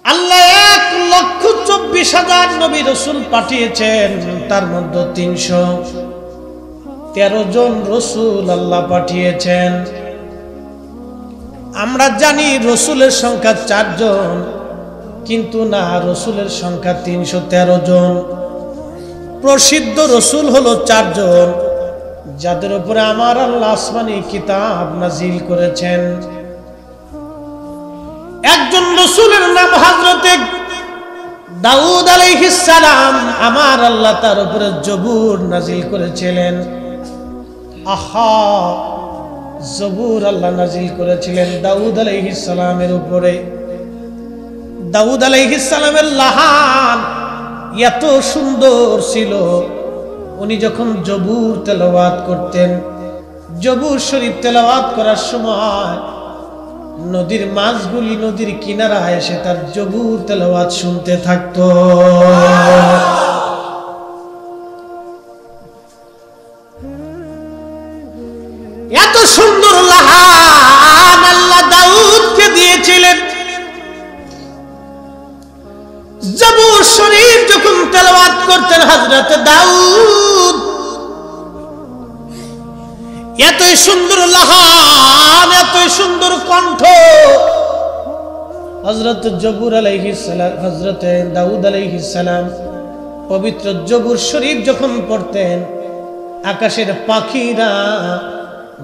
আল্লাহ 1,24,000 নবী রাসূল পাঠিয়েছেন, তার মধ্যে 313 জন রাসূল আল্লাহ পাঠিয়েছেন। আমরা জানি রাসূলের সংখ্যা 4 জন, কিন্তু না, রাসূলের সংখ্যা 313 জন। প্রসিদ্ধ রাসূল হলো 4 জন, যাদের উপরে আমার আল্লাহ আসমানি কিতাব নাজিল করেছেন। একজন রাসূলের নাম হযরতে দাউদ আলাইহিস সালাম, আমার আল্লাহ তার উপরে জবুর নাজিল করেছিলেন। আহা, জবুর আল্লাহ নাজিল করেছিলেন দাউদ আলাইহিস সালামের উপরে। দাউদ আলাইহিস সালামের লাহান এত সুন্দর ছিল, উনি যখন জবুর তেলাওয়াত করতেন, জবুর শরীফ তেলাওয়াত করার সময় নদীর মাছগুলি নদীর কিনারায় এসে তার জবুর তেলাওয়াত শুনতে থাকতো। এত সুন্দর লাহান আল্লাহ দাউদকে দিয়েছিলেন। জবুর শরীফ যখন তেলাওয়াত করতেন হযরত দাউদ, এতই সুন্দর লাহান, এতই সুন্দর কণ্ঠ। হযরত জবুর আলাইহিস সালাম, হযরত দাউদ আলাইহিস সালাম পবিত্র জবুর শরীফ যখন পড়তেন, আকাশের পাখিরা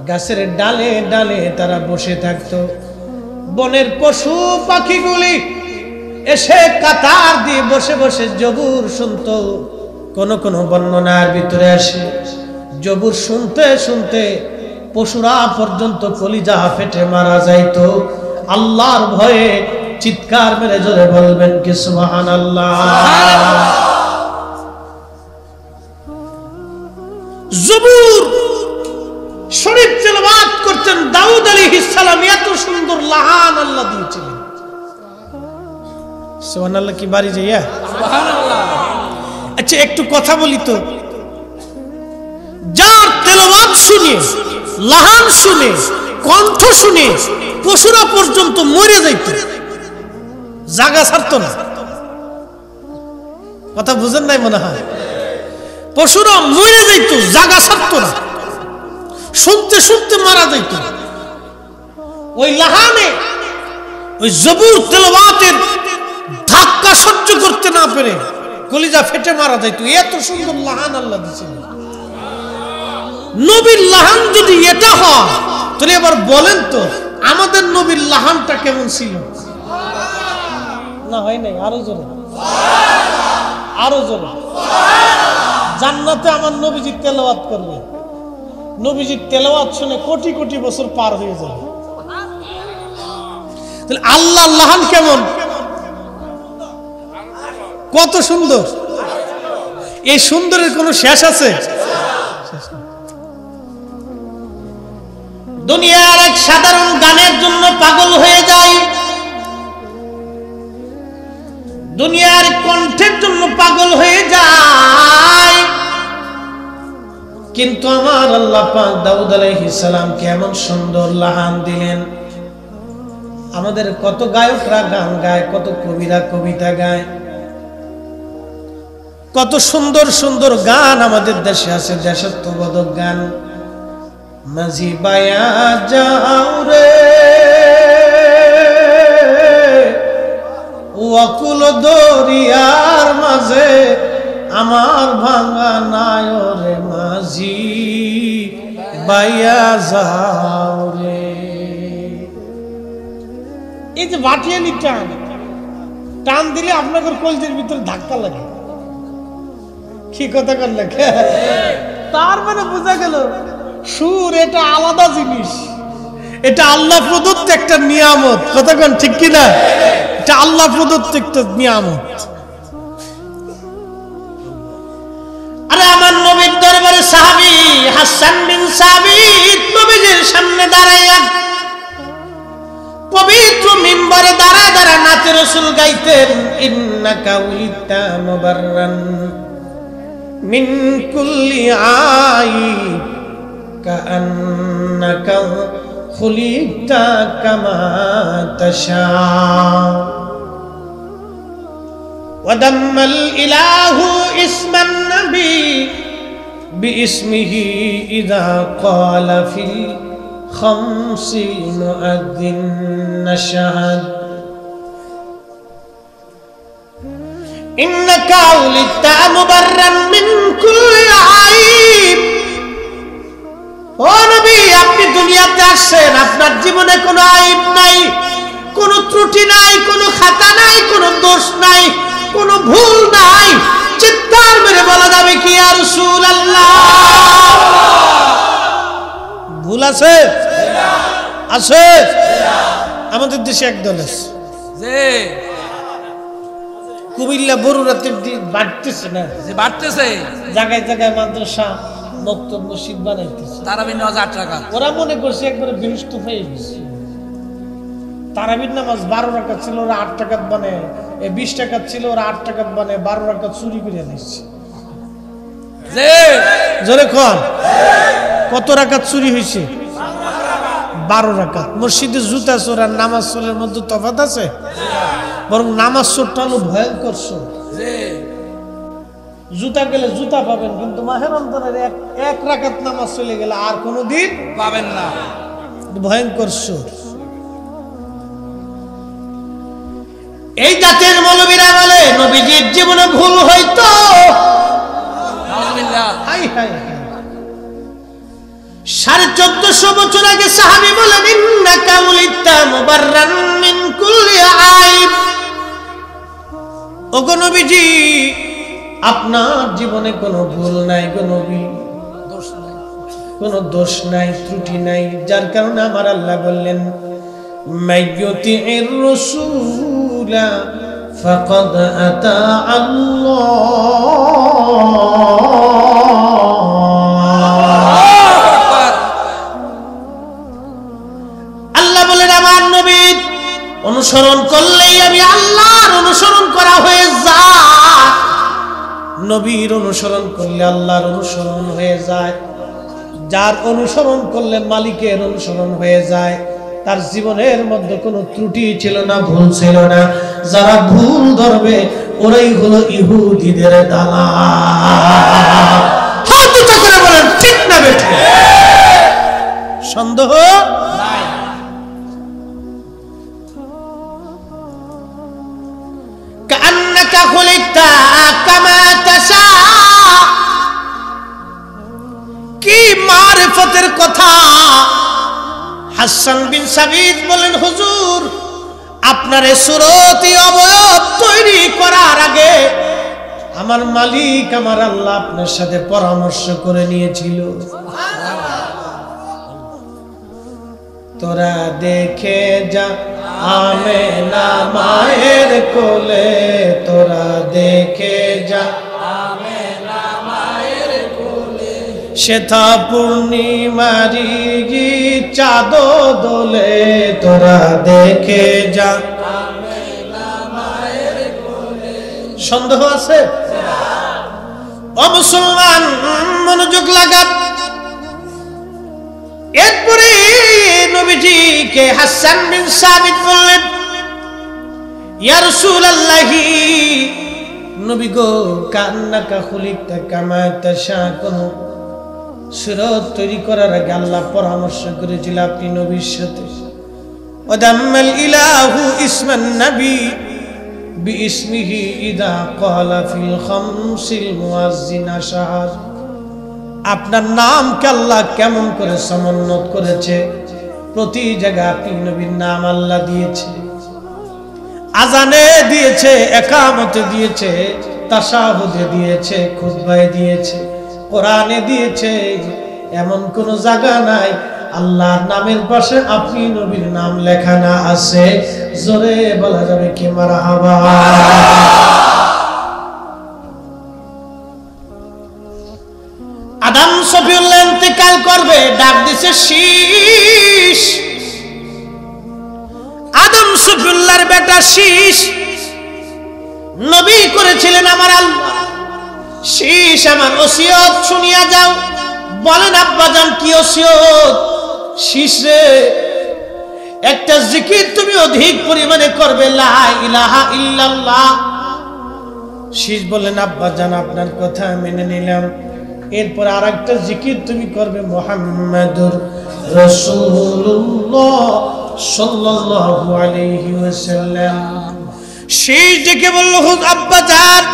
গাছের ডালে ডালে তারা বসে থাকতো। বনের পশু পাখিগুলি এসে কাতার দিয়ে বসে বসে জবুর শুনতো। কোন কোন বর্ণনার ভিতরে আসে, জবুর শুনতে শুনতে পশুরা পর্যন্ত কলিজা ফেটে মারা যাইতো। আল্লাহর ভয়ে চিৎকার মেরে জোরে বলবেন কি সুবহানাল্লাহ। জবুর শরীফ তেলাওয়াত করতেন দাউদ আলাইহিস সালাম, এত সুন্দর লাহান আল্লাহ দিয়েছিলেন। সুবহানাল্লাহ কি বাড়ি যাইয়া সুবহানাল্লাহ। আচ্ছা একটু কথা বলি তো, যার তেলাওয়াত শুনে, লাহান শুনে, কণ্ঠ শুনে পশুরা পর্যন্ত মরে যাইত, জায়গা ছাড়তো না। কথা বুঝেন নাই মনে হয়? পশুরা মরে যাইত, জায়গা ছাড়তো না, শুনতে শুনতে মারা যাইত। ওই লাহানে, ওই জবুর তেলাওয়াতের ধাক্কা সহ্য করতে না পেরে কলিজা ফেটে মারা যাইত। এত সুন্দর লাহান আল্লাহ দিয়েছেন। নবীর লাহান যদি এটা হয়, তাহলে এবার বলেন তো আমাদের নবীর লাহানটা কেমন ছিল? না হয় নাই? আরো জোরে, আরো জোরে। জান্নাতে আমার নবীজি তেলাওয়াত করবে, নবীজির তেলাওয়াত শুনে কোটি কোটি বছর পার হয়ে যাবে। তাহলে আল্লাহর লাহান কেমন, কত সুন্দর! এই সুন্দরের কোনো শেষ আছে? দুনিয়ার এক সাধারণ গানের জন্য পাগল হয়ে যায়, দুনিয়ার কণ্ঠের জন্য পাগল হয়ে যায়, কিন্তু আমার আল্লাহ পাক দাউদ আলাইহিস সালামকে এমন সুন্দর লাহান দিলেন। আমাদের কত গায়করা গান গায়, কত কবিরা কবিতা গায়, কত সুন্দর সুন্দর গান আমাদের দেশে আছে, দেশাত্মবোধক গান। মাঝি বায়া যাও রে ওয়াকুল দরিয়ার মাঝে, আমার ভাঙা নায় রে মাঝি বাইয়া যাও রে। এই যে বাটিয়ালি টান, টান দিলে আপনাদের কলজের ভিতরে ধাক্কা লাগে। কি কথা করলে? তার মানে বোঝা গেল সুর এটা আলাদা জিনিস, এটা আল্লাহ প্রদত্ত একটা নিয়ামত। কথা কোন ঠিক কিনা? এটা আল্লাহ প্রদত্ত একটা নিয়ামত। আরে আমার নবীর দরবারে সাহাবী হাসান বিন সাবিত নবীজির সামনে দাঁড়াইয়া পবিত্র মিম্বরে দাঁড়ায় দাঁড়ায় নাতে রাসূল গাইতেন, ইন্নাকা উলিতা মুবাররান মিন কুল্লি আইব কাআন্নাকা খুলিকতা কামা তাশা। ওয়াদাম্মাল ইলাহু ইসমান নবী বিইসমিহি ইযা ক্বালা ফিল খামসি মুআদ্দিন নাশহাদ ইন্নাকা উলিতা মুবাররান মিন কুল্লি আইব। ও নবী, আপনি দুনিয়াতে আসছেন, আপনার জীবনে কোনো আইব নাই, কোনো ত্রুটি নাই, কোনো খাতা নাই, কোনো দোষ নাই, কোনো ভুল নাই। চিৎকার মেরে বলা যাবে কি ইয়া রাসূলুল্লাহ? ভুল আছে? আছে। আমাদের দেশে একদল আছে যে কুমিল্লা বরুরাতে বাড়তেছে না, যে বাড়তেছে, জায়গায় জায়গায় মাদ্রাসা মক্তব মসজিদ বানাইতেছে। তারাবির নামাজ 8 রাকাত। ওরা মনে করছে একবারে বিরুষ্ট হয়ে গেছে। তারাবির নামাজ 12 রাকাত ছিল, ওরা 8 রাকাত বানায়। 20 রাকাত ছিল, ওরা 8 রাকাত বানায় 12 রাকাত চুরি করে নিচ্ছে। যে জোরে কোন কত রাকাত চুরি হয়েছে? 12 রাকাত। মসজিদে জুতা চোর আর নামাজ চোরের মধ্যে তফাৎ আছে? বরং নামাজ চোরটা হলো ভয়ঙ্কর চোর। জুতা গেলে জুতা পাবেন, কিন্তু মাহে রমজানের এক রাকাত নামাজ চলে গেলে আর কোনোদিন পাবেন না। ভয়ঙ্কর চোর। এই জাতের মৌলবীরা বলে নবীজির জীবনে ভুল হইতো। High high high. 1450 বছর আগে সাহাবী বলেন ইন্নাকা উলিতা মুবাররান মিন কুল্লি আইব। ওগো নবীজি, আপনার জীবনে কোনো ভুল নাই, কোনো দোষ নাই, ত্রুটি নাই, যার কারণে আমার আল্লাহ বললেন মাইয়ুতির রাসূলা ফাকাদ আতা আল্লাহ বলেন আমার নবীর অনুসরণ করলেই আমি আল্লাহর অনুসরণ করা হয়ে যায়। নবীর অনুসরণ করলে আল্লাহর অনুসরণ হয়ে যায়। যার অনুসরণ করলে মালিকের অনুসরণ হয়ে যায়। তার জীবনের মধ্যে কোনো ত্রুটি ছিল না, ভুল ছিল না। যারা ভুল ধরবে ওরাই হলো ইহুদিদের দালাল। হাত উঁচু করে বলেন ঠিক না বেঠিক? সন্দেহ নাই। কান্নাকা খুলিকতা কামা তাশা। কি মারিফতের কথা! হাসান বিন সাবিত বলেন হুজুর, আপনার সুরতি অবয়ব তৈরি করার আগে আমার মালিক আমার আল্লাহ আপনার সাথে পরামর্শ করে নিয়েছিল। তোরা দেখে যা আমেনা মায়ের কোলে, তোরা দেখে যা আমেনা মায়ের কোলে, শ্বেতা পূর্ণিমারি চাঁদ দোলে, তোরা দেখে যা আমেনা মায়ের কোলে। সন্দেহ আছে? ও মুসলমান, মনোযোগ লাগা। এরপরে নবীজিকে হাসান বিন সাবিত বললেন ইয়া রাসূলুল্লাহি, নবী গো, কান্নাকা খুলিকতা কামা তাশা। কোন সুরত তৈরি করার আগে আল্লাহ পরামর্শ করেছিল আপনি নবীর সাথে। ওয়াদাম্মাল ইলাহু ইসমান নবী বিইসমিহি ইযা ক্বালা ফিল খামসিল মুআজ্জিন আশহার। আপনার নামকে আল্লাহ কেমন করে সমুন্নত করেছে। প্রতি জায়গায় আপনি নবীর নাম আল্লাহ দিয়েছে। আজানে দিয়েছে, একামতে দিয়েছে, তাশাহুদে দিয়েছে, খুতবায় দিয়েছে, কোরআনে দিয়েছে। এমন কোন জায়গা নাই আল্লাহর নামের পাশে আপনি নবীর নাম লেখা না আছে। জোরে বলা যাবে কি মারহাবা। আদম সফিউল্লাহ ইন্তেকাল করবে, ডাক দিছে শীষ। আদম সফিউল্লাহর বেটা শীষ নবী করেছিলেন আমার আল্লাহ, শীষ আমার ওসিয়ত শুনিয়া যাও। বলেন আব্বাজান কি ওসিয়ত? শীষ রে, একটা জিকির তুমি অধিক পরিমাণে করবে, লা ইলাহা ইল্লাল্লাহ শীষ বললেন আব্বা জান আপনার কথা মেনে নিলাম, এরপর আরেকটা জিকির তুমি করবে মুহাম্মাদুর রাসূলুল্লাহ সাল্লাল্লাহু আলাইহি ওয়াসাল্লাম। শীষ ডেকে বলল আব্বা জান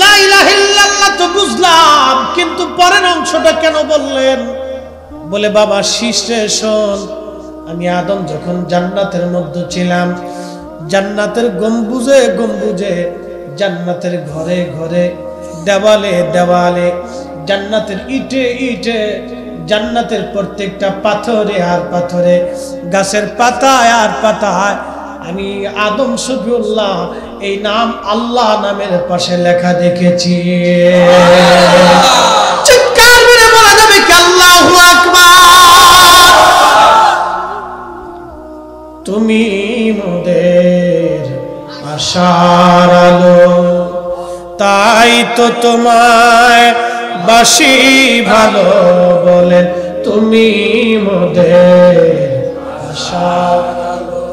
লা ইলাহা ইল্লাল্লাহ তো বুঝলাম, কিন্তু পরের অংশটা কেন বললেন? বলে বাবা শীষে শোন, আমি আদম যখন জান্নাতের মধ্যে ছিলাম, জান্নাতের গম্বুজে গম্বুজে, জান্নাতের ঘরে ঘরে, দেওয়ালে দেওয়ালে, জান্নাতের ইটে ইটে, জান্নাতের প্রত্যেকটা পাথরে আর পাথরে, গাছের পাতায় আর পাতায় আমি আদম শফিউল্লাহ এই নাম আল্লাহ নামের পাশে লেখা দেখেছি। চিৎকার করে বলা যাবে কি আল্লাহু আকবার। তুমি মোদের আশার আলো, তাই তো তোমায় বাসি ভালো বলেন, তুমি মোদের আশার আলো,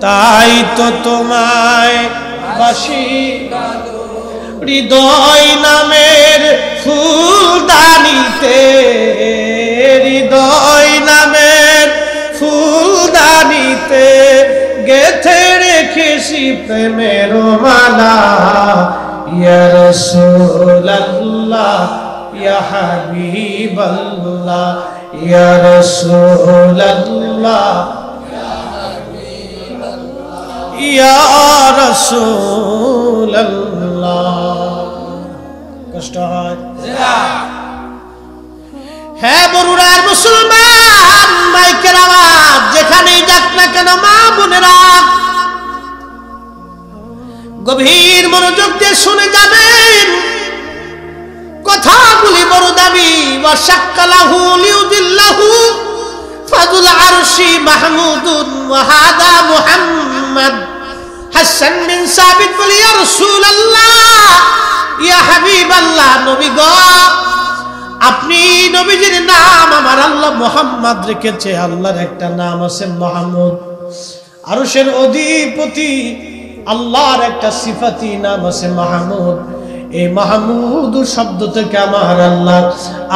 তাই তো তোমায় বাসি ভালো। হৃদয় নামের ফুলদানিতে, হৃদয় নামের ফুলদানিতে গেথে রেখেছি প্রেমের মালা। ইয়া রাসূলুল্লাহ ইয়া হাবিবাল্লাহ, ইয়া রাসূলুল্লাহ ইয়া রাসূলুল্লাহ। কষ্ট হয়? হ্যাঁ বরুড়ার মুসলমান মাইকের আওয়াজ যেখানেই যাক না কেন, মা বোনেরা গভীর মনোযোগ দিয়ে শুনে যাবেন। কথাগুলি বড় দাবি। ওয়াশাক্কালাহু লিউদিল্লাহু ফাযুল আরশি মাহমুদুন ওয়া হাদা মুহাম্মদ। হাসান বিন সাবিত বলি ইয়া রাসূলুল্লাহ ইয়া হাবিবাল্লাহ, নবী গো আপনি নবীজির নাম আমার আল্লাহ মুহাম্মদ রেখেছে। আল্লাহর একটা নাম আছে মাহমুদ, আরশের অধিপতি আল্লাহর একটা সিফাতি নাম আছে মাহমুদ। এই মাহমুদ শব্দ থেকে আমার আল্লাহ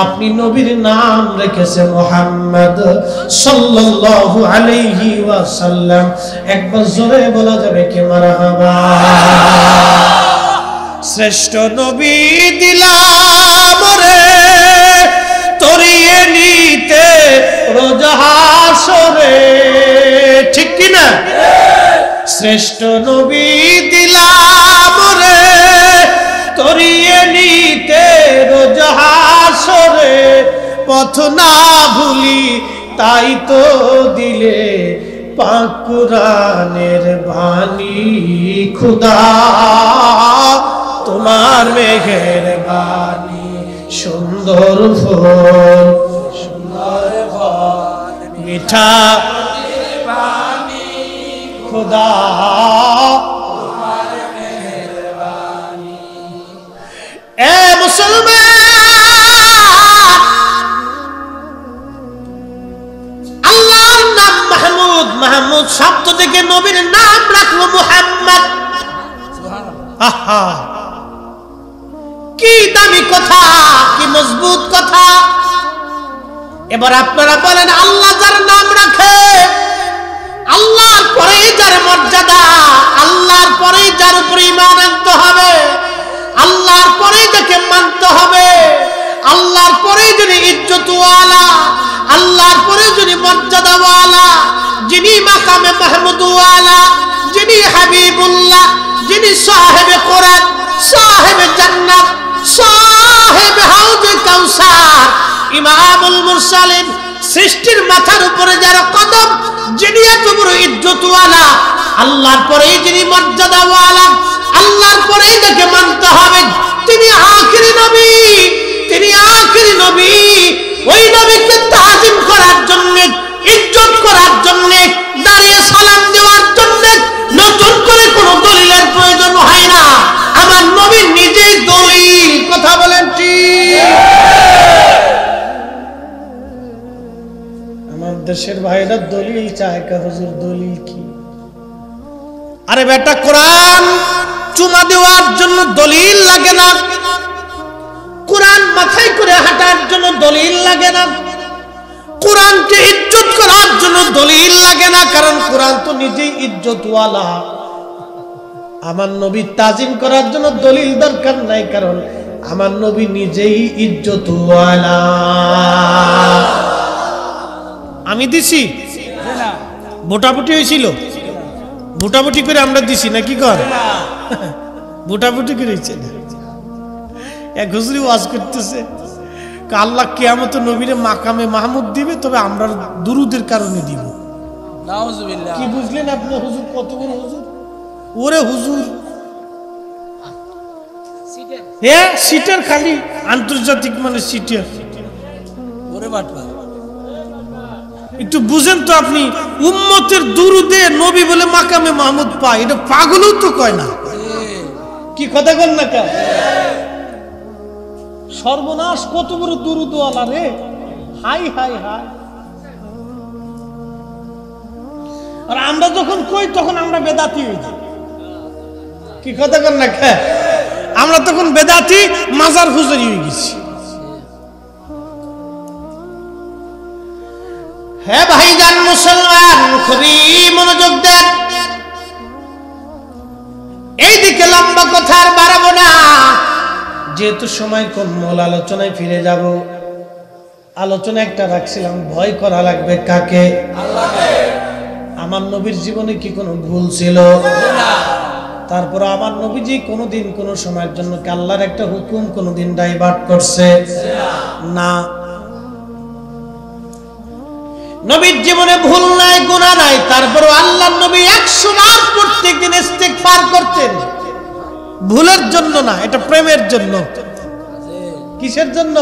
আপনি নবীর নাম রেখেছে মুহাম্মদ সাল্লাল্লাহু আলাইহি ওয়াসাল্লাম। একবার জোরে বলা যাবে কি মারহাবা। শ্রেষ্ঠ নবী দিলাম রে তরিয়ে নিতে রোজ হাসরে, ঠিক কি না? শ্রেষ্ঠ নবী দিলাম রে তরিয়ে নিতে রোজ হাসরে, পথ না ভুলি তাই তো দিলে পাক কুরআনের বাণী। খুদা তোমার মেহেরবানি, সুন্দর ফুল সুন্দর ফল মিঠা খুদা তোমার মেহেরবানি। এ মুসলমান, আল্লাহর নাম মাহমুদ, মাহমুদ শব্দ থেকে নবীর নাম রাখলো মুহাম্মদ। আহা কি দামি কথা, কি মজবুত কথা। এবার আপনারা বলেন আল্লাহ যার নাম রাখে, আল্লাহর পরেই যার মর্যাদা, আল্লাহর পরেই যার উপর ঈমান আনতে হবে, আল্লাহর পরেই যাকে মানতে হবে, আল্লাহর পরেই যিনি ইজ্জতওয়ালা, আল্লাহর পরেই যিনি মর্যাদাওয়ালা, যিনি মাকামে মাহমুদওয়ালা, যিনি হাবিবুল্লাহ, যিনি সাহেবে কোরআন, সাহেবে জান্নাত, সাহেবে হাউজে কাউসার, ইমামুল মুরসালিন, সৃষ্টির মাথার উপরে যার কদম, যিনি এত বড় ইজ্জতওয়ালা, আল্লাহর পরেই যিনি মর্যাদাওয়ালা, আল্লাহর পরেই যাকে মানতে হবে, তিনি আখিরি নবী, তিনি আখিরি নবী। ওই নবীকে তাজিম করার জন্য, ইজ্জত করার জন্য, দাঁড়িয়ে সালাম দেওয়ার জন্য নতুন করে কোনো দলিলের প্রয়োজন হয় না। আমার নবী নিজেই দলিল। কথা বলেন ঠিক? আমার দেশের ভাইরা দলিল চায়, হুজুর দলিল কি? আরে বেটা কোরআন চুমা দেওয়ার জন্য দলিল লাগে না, কোরআন মাথায় করে হাঁটার জন্য দলিল লাগে না, কোরআনকে ইজ্জত করার জন্য দলিল লাগে না, কারণ কোরআন তো নিজেই ইজ্জতওয়ালা। আমার নবী তাজিম করার জন্য দলিল দরকার নাই, কারণ আমার নবী নিজেই ইজ্জতওয়ালা। আমি দিছি ভোটাভুটি হয়েছিল, ভোটাভুটি করে আমরা দিছি না, কি কর ভোটাভুটি করেছে না। এক হুজুরি ওয়াজ করতেছে, আল্লাহ কিয়ামত নবীরে মাকামে মাহমুদ দিবে, তবে আমরা দুরুদের কারণে দিব। কি বুঝলেন আপনি? হুজুর কত বড় হুজুর! ওরে হুজুর, হ্যাঁ সিটের খালি আন্তর্জাতিক মানে সিটের। একটু বুঝেন তো আপনি, উম্মতের দুরুদে নবী বলে মাকামে মাহমুদ পায়, এটা পাগলও তো কয় না। কি কথা কন না কা? সর্বনাশ, কত বড় দুরুদওয়ালা রে! High high high! আর আমরা যখন কই তখন আমরা বেদাতি হয়ে যাই। কি কথা কন না কা? আমরা তখন বেদাতি, মাজার হুজুরি হয়ে গেছি। হ্যাঁ ভাইজান মুসলমান, খুবই মনোযোগ দেন। এইদিকে লম্বা কথা আর বাড়াবো না, যেহেতু সময় কম, মূল আলোচনায় ফিরে যাব। আলোচনা একটা রাখছিলাম, ভয় করা লাগবে কাকে? আমার নবীর জীবনে কি কোনো ভুল ছিল? তারপর আমার নবীজি কোনোদিন কোনো সময়ের জন্য কি আল্লাহর একটা হুকুম কোনোদিন ডাইভার্ট করছে? না। নবীর জীবনে ভুল নাই, গুনাহ নাই, তারপরও আল্লাহর নবী 100 বার প্রত্যেকদিন ইস্তিগফার করতেন। ভুলের জন্য না, এটা প্রেমের জন্য। কিসের জন্য?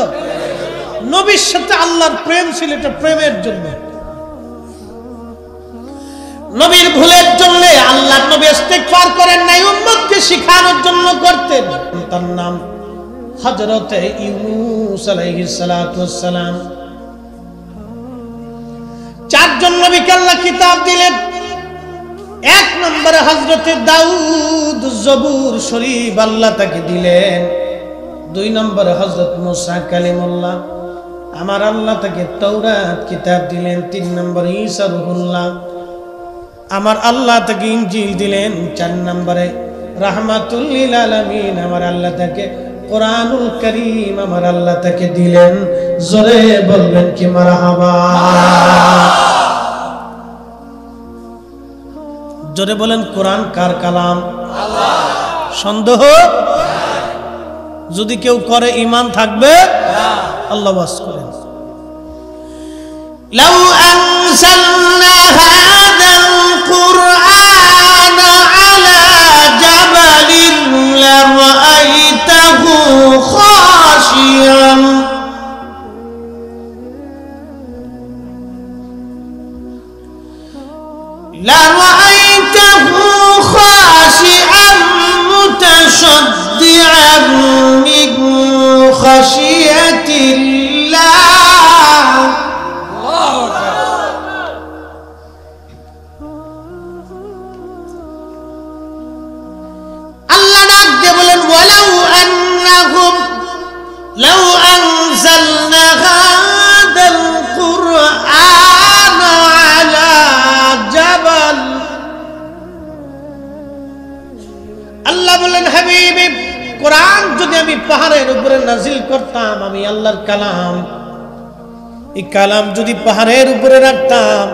নবীর সাথে আল্লাহর প্রেম ছিল, এটা প্রেমের জন্য। নবীর ভুলের জন্য আল্লাহর নবী ইস্তিগফার করেন নাই, উম্মতকে শিখানোর জন্য করতেন। তার নাম হযরত ইউনূস আলাইহিস সালাতু ওয়াস সালাম। 4 জন নবীকে আল্লাহ কিতাব দিলেন। 1 নম্বরে হযরত দাউদ জবুর শরীফ আল্লাহ তাকে দিলেন। 2 নম্বরে হযরত মুসা কালিমুল্লাহ, আমার আল্লাহ তাকে তাওরাত কিতাব দিলেন। 3 নম্বরে ঈসা রূহুল্লাহ, আমার আল্লাহ তাকে ইনজিল দিলেন। 4 নম্বরে রাহমাতুল লিল আলামিন, আমার আল্লাহ তাকে কোরআনুল কারীম আমার আল্লাহ তাকে দিলেন। জোরে বলবেন কি মারহাবা! জোরে বলেন, কোরআন কার কালাম? আল্লাহ। সন্দেহ যদি কেউ করে ঈমান থাকবে? আল্লাহ ওয়াজ করেন, লাউ আনজালনা হাযাল কুরআন আলা জাবালিন লারাআইতাহু খাশিয়ান মুতাশাদ্দিআন মিন খাশিয়াতিল্লাহ। আল্লাহ ডাক দিয়ে বলেন, ওয়ালাউ আন্নাহুম লাউ আনজালনা হাযাল কুরআন আলা জাবাল। আল্লাহ বলেন, হাবিবি, কোরআন যদি আমি পাহাড়ের উপরে নাজিল করতাম, আমি আল্লাহর কালাম, এই কালাম যদি পাহাড়ের উপরে রাখতাম,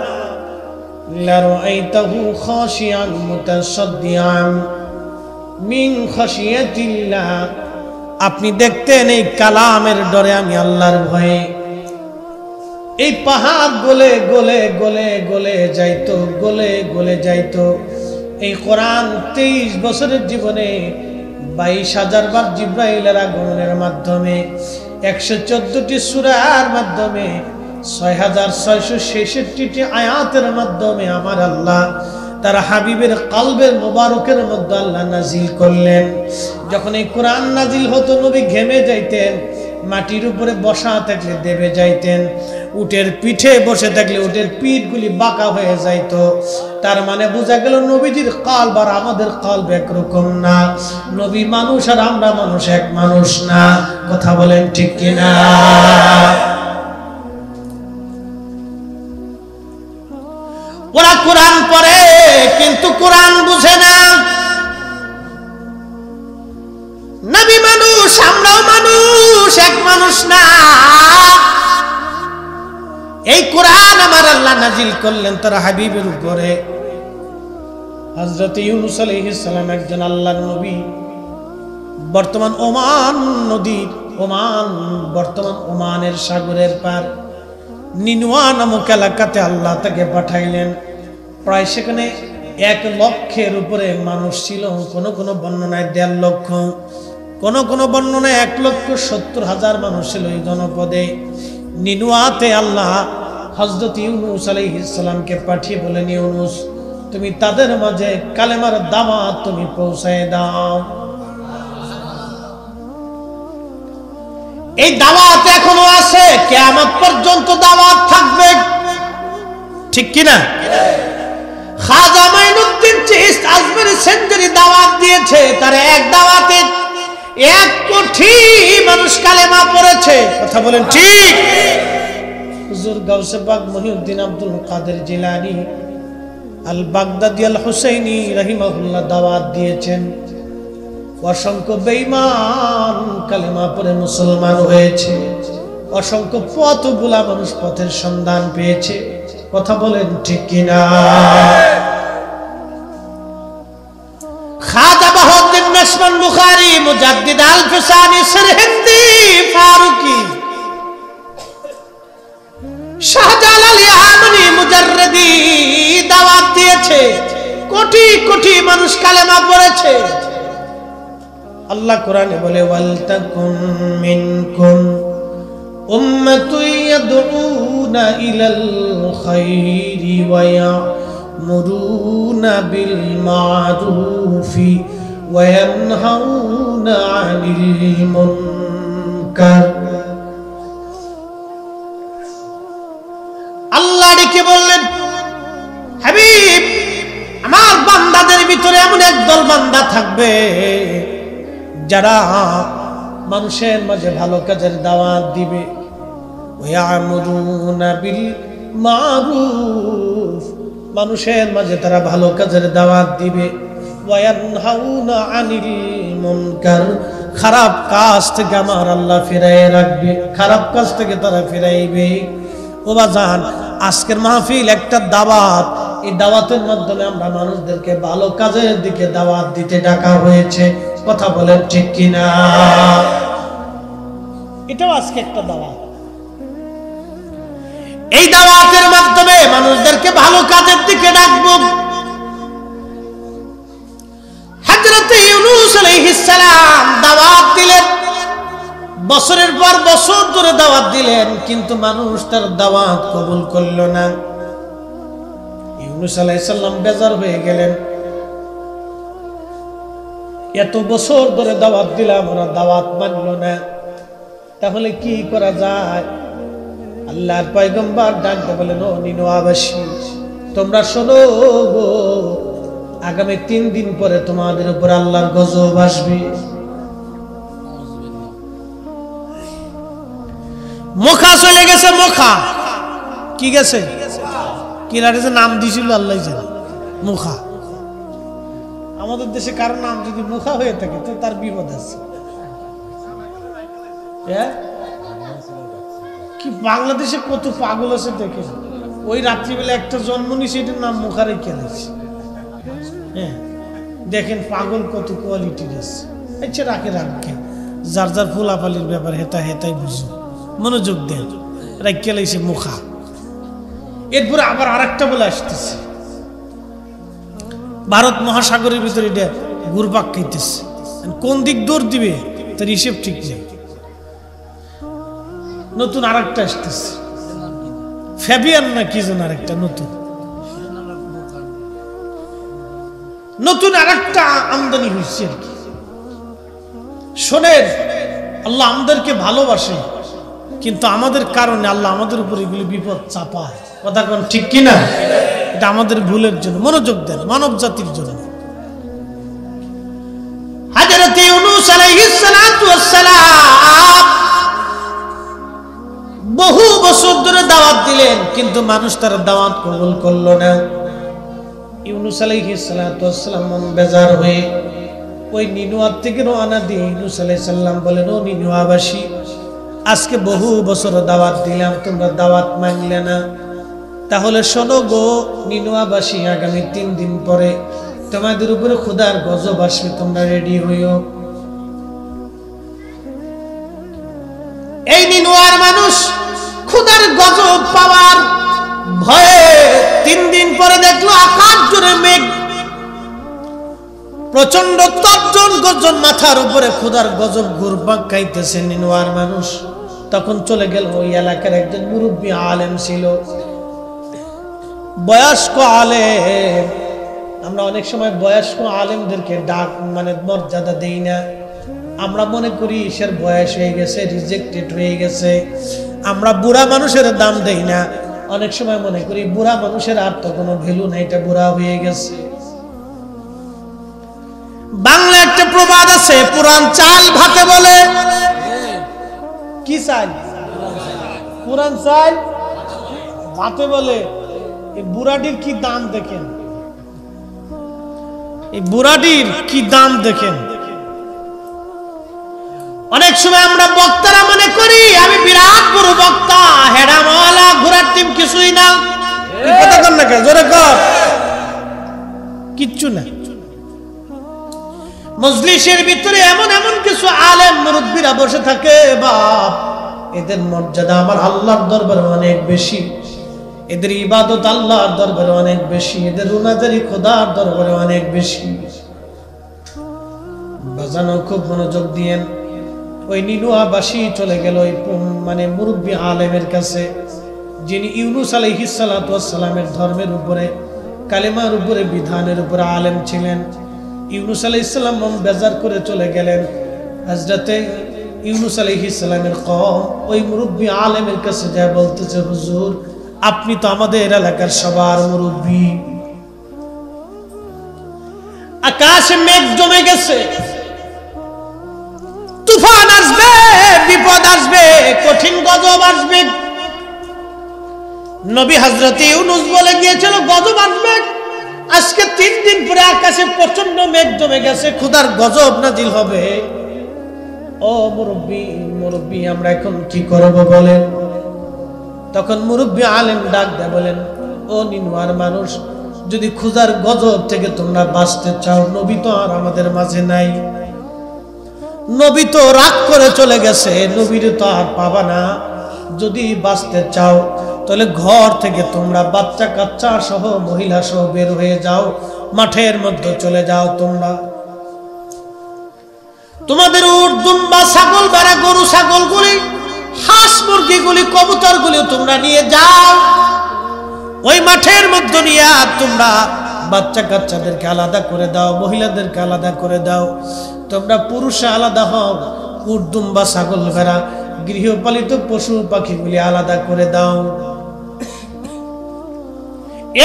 লারাআইতাহু খাশিয়ান মুতাশাদ্দিআন মিন খাশিয়াতিল্লাহ, আপনি দেখতেন এই কালামের ডরে, আমি আল্লাহর ভয়ে এই পাহাড় গলে গলে গলে গলে যাইতো, গলে গলে যাইতো। এই কোরআন 23 বছরের জীবনে 22,000 বার জিব্রাইলের আগমনের মাধ্যমে, 114টি সূরার মাধ্যমে, 6,666টি আয়াতের মাধ্যমে আমার আল্লাহ তার হাবিবের কলবের মোবারকের মধ্যে আল্লাহ নাজিল করলেন। যখন এই কোরআন নাজিল হতো, নবী ঘেমে যাইতেন, মাটির উপরে বসা থাকলে দেবে যাইতেন। উটের পিঠে বসে থাকলে উটের পিঠগুলি বাঁকা হয়ে যাইতো। তার মানে বোঝা গেল নবীজির কলব আর আমাদের কলব একরকম না। নবী মানুষ আর আমরা মানুষ এক মানুষ না। কথা বলেন ঠিক কিনা? ওরা কোরআন পড়ে কিন্তু কোরআন বুঝে না। নবী মানুষ, আমরাও মানুষ, এক মানুষ না। এই কোরআন আমার আল্লাহ নাজিল করলেন তার হাবিবের উপরে। হযরত ইউনূস আলাইহিস সালাম একজন আল্লাহর নবী। বর্তমান ওমান নদীর বর্তমান ওমানের সাগরের পার নিনুয়া নামক এলাকাতে আল্লাহ তাকে পাঠাইলেন। প্রায় সেখানে 1 লক্ষের উপরে মানুষ ছিল। কোন কোন বর্ণনায় 1.5 লক্ষ, কোন কোন বর্ণনায় 1,70,000 মানুষ ছিল এই জনপদে। নিনুয়াতে আল্লাহ হযরত ইউনূস আলাইহিস সালামকে পাঠিয়ে বলেন, ইউনূস তুমি তাদের মাঝে কালেমার দাওয়াত তুমি পৌঁছায় দাও। এই দাওয়াত এখনো আছে, কিয়ামত পর্যন্ত দাওয়াত থাকবে। ঠিক কি না? খাজা মাইনুদ্দিন চিশতি আজমেরি সেঞ্চুরি দাওয়াত দিয়েছে। তার এক দাওয়াতে 1 কোটি মানুষ কালেমা পড়েছে। কথা বলেন ঠিক? হুজুর গাউসে পাক মহিউদ্দিন আব্দুল কাদের জিলানী আল বাগদাদি আল হুসাইনি রাহিমাহুল্লাহ দাওয়াত দিয়েছেন। অসংখ্য বেঈমান কালেমা পড়ে মুসলমান হয়েছে। অসংখ্য পথভুলা মানুষ পথের সন্ধান পেয়েছে। কথা বলেন ঠিক কিনা? খাজা বাহাউদ্দিন নাশমান বুখারী, মুজাদ্দিদ আল ফিসানি, সিরহিন্দি, ফারুকি, শাহজালাল ইয়ামানি, মুজাররিদি দাওয়াত দিয়েছে। কোটি কোটি মানুষ কালেমা পড়েছে। আল্লাহ কোরআনে বলে, ওয়ালতাকুম মিনকুম উম্মাতুন ইয়াদউনা ইলাল খায়রি ওয়া ইয়ামুরুনা বিল মা'রুফি ওয়া ইয়ানহাউনা আনিল মুনকার। আল্লাহ ডেকে বললেন, হাবিব আমার বান্দাদের ভিতরে এমন একদল বান্দা থাকবে যারা মানুষের মাঝে ভালো কাজের দাওয়াত দিবে। ওয়ায়ামুরুনা বিল মা'রুফ, মানুষের মাঝে তারা ভালো কাজের দাওয়াত দিবে। ওয়ায়ানহাউনা আনিল মুনকার, খারাপ কাজ থেকে আমার আল্লাহ ফিরায় রাখবে। খারাপ কাজ থেকে তারা ফিরাইবে। ও বাজান, আজকের মাহফিল একটা দাওয়াত। এই দাওয়াতের মাধ্যমে আমরা মানুষদেরকে ভালো কাজের দিকে দাওয়াত দিতে ডাকা হয়েছে। কথা বলেন ঠিক কিনা? এটাও আজকে একটা দাওয়াত। এই দাওয়াতের মাধ্যমে মানুষদেরকে ভালো কাজের দিকে ডাকবো। হযরত ইউনূস আলাইহিস সালাম দাওয়াত দিলেন, বছরের পর বছর ধরে দাওয়াত দিলেন, কিন্তু মানুষ তার দাওয়াত কবুল করল না। ইউনূস আলাইহিস সালাম বেজার হয়ে গেলেন। এত বছর ধরে দাওয়াত দিলাম, ওরা দাওয়াত মানল না, তাহলে কি করা যায়? আল্লাহর পয়গম্বর ডাকতে বলেন, ও নিনওয়াবাসী তোমরা শোনো গো, আগামী 3 দিন পরে তোমাদের উপর আল্লাহর গজব আসবে। মুখা চলে গেছে। মুখা কি গেছে? কিরারে নাম দিছিল আল্লাহ জানে। মুখা আমাদের দেশে কারো নাম যদি মুখা হয়ে থাকে তো তার বিপদ আছে। কি বাংলাদেশে কত পাগল আছে দেখে। ওই রাত্রিবেলা একটা জন্ম নিছে, এটার নাম মুখা রেখে দিয়েছে। হ্যাঁ, দেখেন পাগল কত কোয়ালিটির আছে। আচ্ছা রাখে রাখে, যার যার ফুলাফালির ব্যাপার হেতাই বুঝো, মনোযোগ দেন। রাখিয়ে লাইছে মুখা। এরপরে আবার আরেকটা বলে আসতেছে, ভারত মহাসাগরের ভিতরে এটা ঘুরপাক খাইতেছে। কোন দিক দৌড় দিবে তার হিসেব ঠিক নেই। নতুন আরেকটা আসতেছে, ফ্যাবিয়ান না কি যেন আরেকটা নতুন আরেকটা আমদানি হয়েছে আর কি। শোনেন, আল্লাহ আমাদেরকে ভালোবাসে। কিন্তু আমাদের কারণে আল্লাহ আমাদের উপর এগুলি বিপদ চাপায়। কথা কোন ঠিক কিনা? এটা আমাদের ভুলের জন্য। মনোযোগ দেন, মানব জাতির জন্য। হযরত ইউনূস আলাইহিস সালাতু ওয়াস সালাম বহু বছর ধরে দাওয়াত দিলেন, কিন্তু মানুষ তার দাওয়াত কবুল করলো না। ইউনূস আলাইহিস সালাতু ওয়াস সালাম মন বেজার হয়ে ওই নিনুয়া থেকে রওনা দিয়ে ইউনূস আলাইহিস সালাম বলেন, ও নিনুয়াবাসী, আজকে বহু বছর দাওয়াত দিলাম, তোমরা দাওয়াত মানলে না। তাহলে শোনো গো নিনুয়াবাসী, আগামী 3 দিন পরে তোমাদের উপরে খোদার গজব আসবে, তোমরা রেডি হইও। এই নিনুয়ার মানুষ খোদার গজব পাওয়ার ভয়ে 3 দিন পরে দেখলো আকাশ জুড়ে মেঘ, প্রচন্ড তর্জন গর্জন, মাথার উপরে খোদার গজব ঘুরপাক খাইতেছে। নিনুয়ার মানুষ তখন চলে গেল ওই এলাকার একজন মুরব্বী আলেম ছিল, বয়স্ক আলেম। আমরা অনেক সময় বয়স্ক আলেমদেরকে ডাক মানে মর্যাদা দেই না। আমরা মনে করি ঈশ্বর বয়স হয়ে গেছে, রিজেক্টেড হয়ে গেছে। আমরা বুড়া মানুষের দাম দেই না। অনেক সময় মনে করি বুড়া মানুষের আর তো কোনো ভ্যালু নাই, এটা বুড়া হয়ে গেছে। বাংলা একটা প্রবাদ আছে, পুরান চাল ভাতে বলে। কি চাল? পুরান চাল ভাতে বলে। এই বুড়াটির কি দাম দেখেন, এই বুড়াটির কি দাম দেখেন। অনেক সময় আমরা বক্তারা মনে করি আমি বিরাট বড় বক্তা, হেডামাওয়ালা, ঘোড়ার টিম কিছুই না। কথা কর না, জোরে কর। কিচ্ছু না। মজলিসের ভিতরে এমন এমন কিছু আলেম মুরব্বীরা বসে থাকে, বাপ এদের মর্যাদা আমার আল্লাহর দরবারে অনেক বেশি, এদের ইবাদত আল্লাহর দরবারে অনেক বেশি, এদের রুনাজারি খোদার দরবারে অনেক বেশি। বাজানো খুব মনোযোগ দিয়েন। ওই নিনুয়াবাসী চলে গেল ওই মানে মুরব্বী আলেমের কাছে, যিনি ইউনূস আলাইহিস সালাতু ওয়াস সালামের ধর্মের উপরে, কালেমার উপরে, বিধানের উপরে আলেম ছিলেন। ইউনূস আলাইহিস সালাম মন বেজার করে চলে গেলেন। হযরতে ইউনূস আলাইহিস সালামের কওম ওই মুরব্বী আলেমের কাছে যায় বলতেছে, হুজুর আপনি তো আমাদের এলাকার সবার মুরব্বী, আকাশে মেঘ জমে গেছে, তুফান আসবে, বিপদ আসবে, কঠিন গজব আসবে। নবী হযরত ইউনূস বলে গিয়েছিল গজব আসবে। আজকে 3 দিন পরে আকাশে প্রচন্ড মেঘ জমে গেছে, খোদার গজব নাজিল হবে। ও মুরব্বী আমরা এখন কি করব বলেন? তখন মুরব্বী আলেম ডাক দেয় বলেন, ও নিনুয়ার মানুষ, যদি খোদার গজব থেকে তোমরা বাঁচতে চাও, নবী তো আর আমাদের মাঝে নাই, নবী তো রাগ করে চলে গেছে, নবীর তো আর পাবা না। যদি বাঁচতে চাও তাহলে ঘর থেকে তোমরা বাচ্চা কাচ্চা সহ, মহিলা সহ বের হয়ে যাও, মাঠের মধ্যে চলে যাও। তোমরা তোমাদের উট, দুম্বা, ছাগল, ভেড়া, গরু, ছাগলগুলি, হাঁস, মুরগিগুলি, কবুতরগুলি তোমরা নিয়ে যাও। ওই মাঠের মধ্যে নিয়ে তোমরা বাচ্চা কাচ্চাদেরকে আলাদা করে দাও, মহিলাদেরকে আলাদা করে দাও। তোমরা পুরুষে আলাদা হও, উট, দুম্বা, ছাগল, ভেড়া, গৃহপালিত পশু পাখিগুলি আলাদা করে দাও।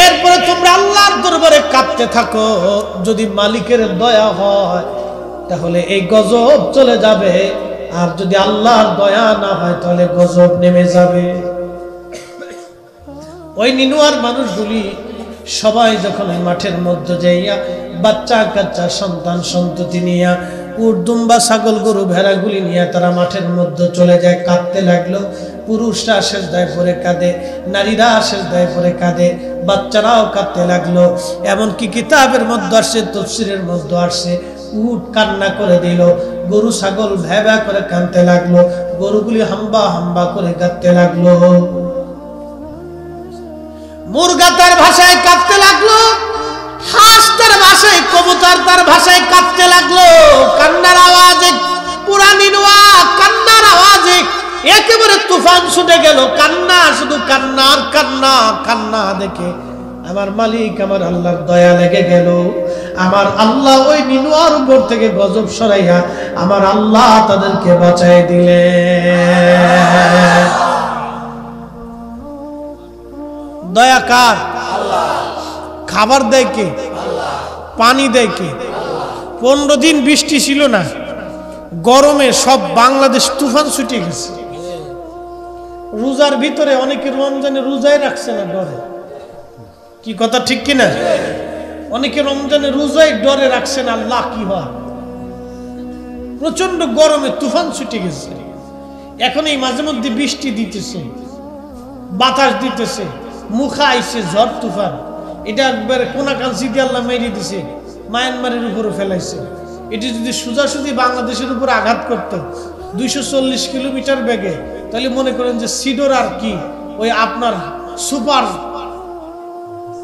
এরপরে তোমরা আল্লাহর দরবারে কাঁদতে থাকো। যদি মালিকের দয়া হয় তাহলে এই গজব চলে যাবে, আর যদি আল্লাহর দয়া না হয় তাহলে গজব নেমে যাবে। ওই নিনুয়ার মানুষগুলি সবাই যখন ওই মাঠের মধ্যে যাইয়া বাচ্চা কাচ্চা, সন্তান সন্ততি নিয়া, উট, দুম্বা, ছাগল, গরু, ভেড়াগুলি নিয়ে তারা মাঠের মধ্যে চলে যায়, কাঁদতে লাগলো। পুরুষরা সেজদায় পড়ে কাঁদে, নারীরা সেজদায় পড়ে কাঁদে, বাচ্চারাও কাঁদতে লাগলো। এমনকি কিতাবের মধ্যে আসছে, তাফসীরের মধ্যে আসছে, উট কান্না করে দিল, গরু ছাগল ভ্যা ভ্যা করে কাঁদতে লাগলো, গরুগুলি হাম্বা হাম্বা করে কাঁদতে লাগলো, মুরগা তার ভাষায় কাঁদতে লাগলো, হাঁস তার ভাষায়, কবুতর তার ভাষায় কাঁদতে লাগলো। কান্নার আওয়াজে, পুরা নিনুয়া কান্নার আওয়াজে একেবারে তুফান ছুটে গেল। কান্না, শুধু কান্না আর কান্না। কান্না দেখে আমার মালিক, আমার আল্লাহর দয়া লেগে গেল। আমার আল্লাহ ওই নিনুয়ার উপর থেকে গজব সরাইয়া আমার আল্লাহ তাদেরকে বাঁচাই দিলেন। দয়া কার? খাবার দেয় কে? পানি দেয় কে? 15 দিন বৃষ্টি ছিল না, গরমে সব বাংলাদেশ তুফান ছুটে গেছে। রোজার ভিতরে অনেকে রমজানে রোজাই রাখছে না ডরে, কি কথা ঠিক কিনা? অনেকে রমজানে রোজাই ডরে রাখছে না, আল্লাহ কি হয়। প্রচন্ড গরমে তুফান ছুটে গেছে। এখন এই মাঝে মধ্যে বৃষ্টি দিতেছে, বাতাস দিতেছে, মুখা আইছে ঝড় তুফান। এটা একবার কোনাকাঞ্চি দিয়ে আল্লাহ মেরে দিছে, মায়ানমারের উপরে ফেলাইছে। এটি যদি সোজাসুজি বাংলাদেশের উপর আঘাত করত 240 কিলোমিটার বেগে, তাহলে মনে করেন যে সিডোর আর কি ওই আপনার সুপার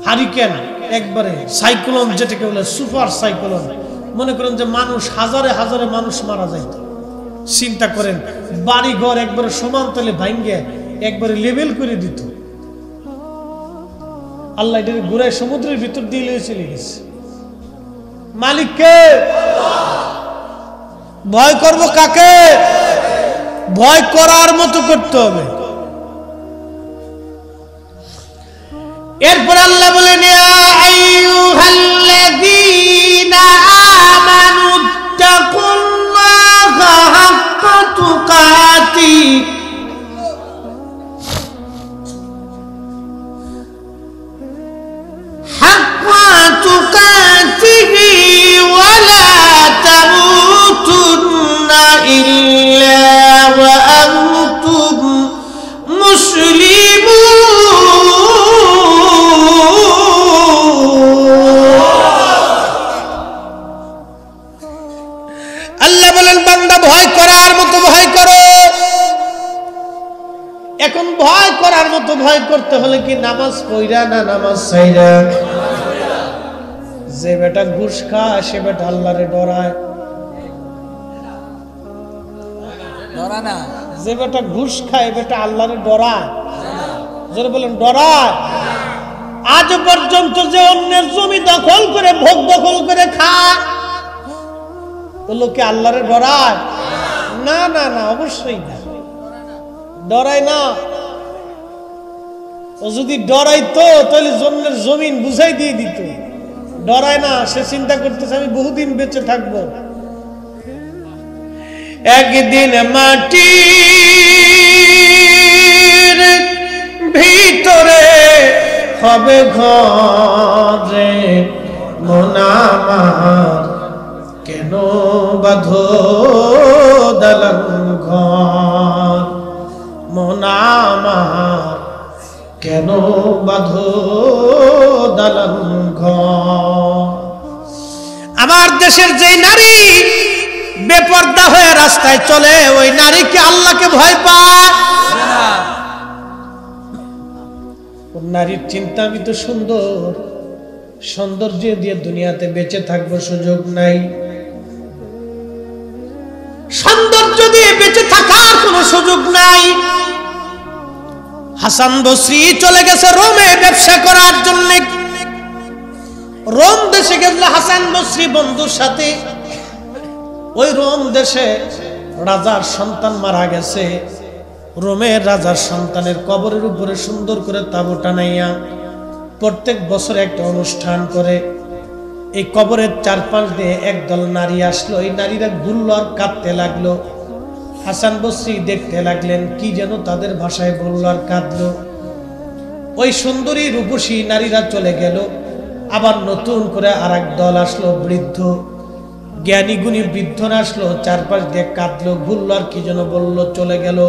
হারিকেন, একবারে সাইক্লোন, যেটাকে বলে সুপার সাইক্লোন, মনে করেন যে মানুষ হাজারে হাজারে মানুষ মারা যাইত। চিন্তা করেন, বাড়ি ঘর একবারে সমান তলে ভাঙ্গে একবারে লেভেল করে দিত। আল্লাহ এটার ঘুরায় সমুদ্রের ভিতর দিয়ে লয়ে চলে গেছে। মালিককে ভয় করব কাকে? ভয় করার মতো করতে হবে। এরপর আল্লাহ বলেন, ইয়া আইয়ুহাল্লাযীনা আমানুত্তাকুল্লাহা হাক্কা তুকাতিহি ওয়া লা তামুতুন্না ইল্লা ওয়া আনতুম আল্লাহ বলেন, বান্দা ভয় করার মতো ভয় করো। এখন ভয় করার মতো ভয় করতে হলে কি নামাজ পড়া না নামাজ ছাইরা? যে বেটা ঘুষ খায় সে বেটা আল্লাহরে ডরায়, ডরায় না। যে বেটা ঘুষ খায় বেটা আল্লাহরে ডরায়। যারা বলেন ডরায়, আজ পর্যন্ত যে অন্যের জমি দখল করে ভোগ দখল করে খায় ও লোকে আল্লাহরে ডরায় না? না না, অবশ্যই না, ডরায় না। ও যদি ডরাইতো তাহলে অন্যের জমিন বুঝাই দিয়ে দিত। ডরায় না, সে চিন্তা করতেছে আমি বহুদিন বেঁচে থাকবো। একদিন মাটির ভিতরে হবে ঘরে, মন আমার কেন বাঁধো দালান ঘর, মন আমার কেন বাঁধো দালান ঘর। আমার দেশের যে নারী বেপর্দা হয়ে রাস্তায় চলে, ওই নারীকে আল্লাহকে ভয় পায়? নারীর চিন্তা আমি তো সুন্দর, সৌন্দর্য দিয়ে দুনিয়াতে বেঁচে থাকবো, সুযোগ নাই। সৌন্দর্য দিয়ে বেঁচে থাকার কোনো সুযোগ নাই। হাসান বসরি চলে গেছে রোমে ব্যবসা করার জন্য। রোম দেশে গেল হাসান বসরি বন্ধুর সাথে। ওই রোম দেশে রাজার সন্তান মারা গেছে। রোমের রাজার সন্তানের কবরের উপরে সুন্দর করে তাবু টানাইয়া প্রত্যেক বছর একটা অনুষ্ঠান করে। এই কবরের চারপাশ দিয়ে একদল নারী আসলো। এই নারীরা ঘুরলো আর কাঁদতে লাগলো। হাসান বসরি দেখতে লাগলেন, কি যেন তাদের ভাষায় বললো আর কাঁদলো। ওই সুন্দরী রূপসী নারীরা চলে গেল। আবার নতুন করে আর এক দল আসলো, বৃদ্ধ জ্ঞানী গুণী বৃদ্ধরা আসলো, চারপাশ দিয়ে কাঁদলো, ঘুরলো আর কি যেন বললো, চলে গেল।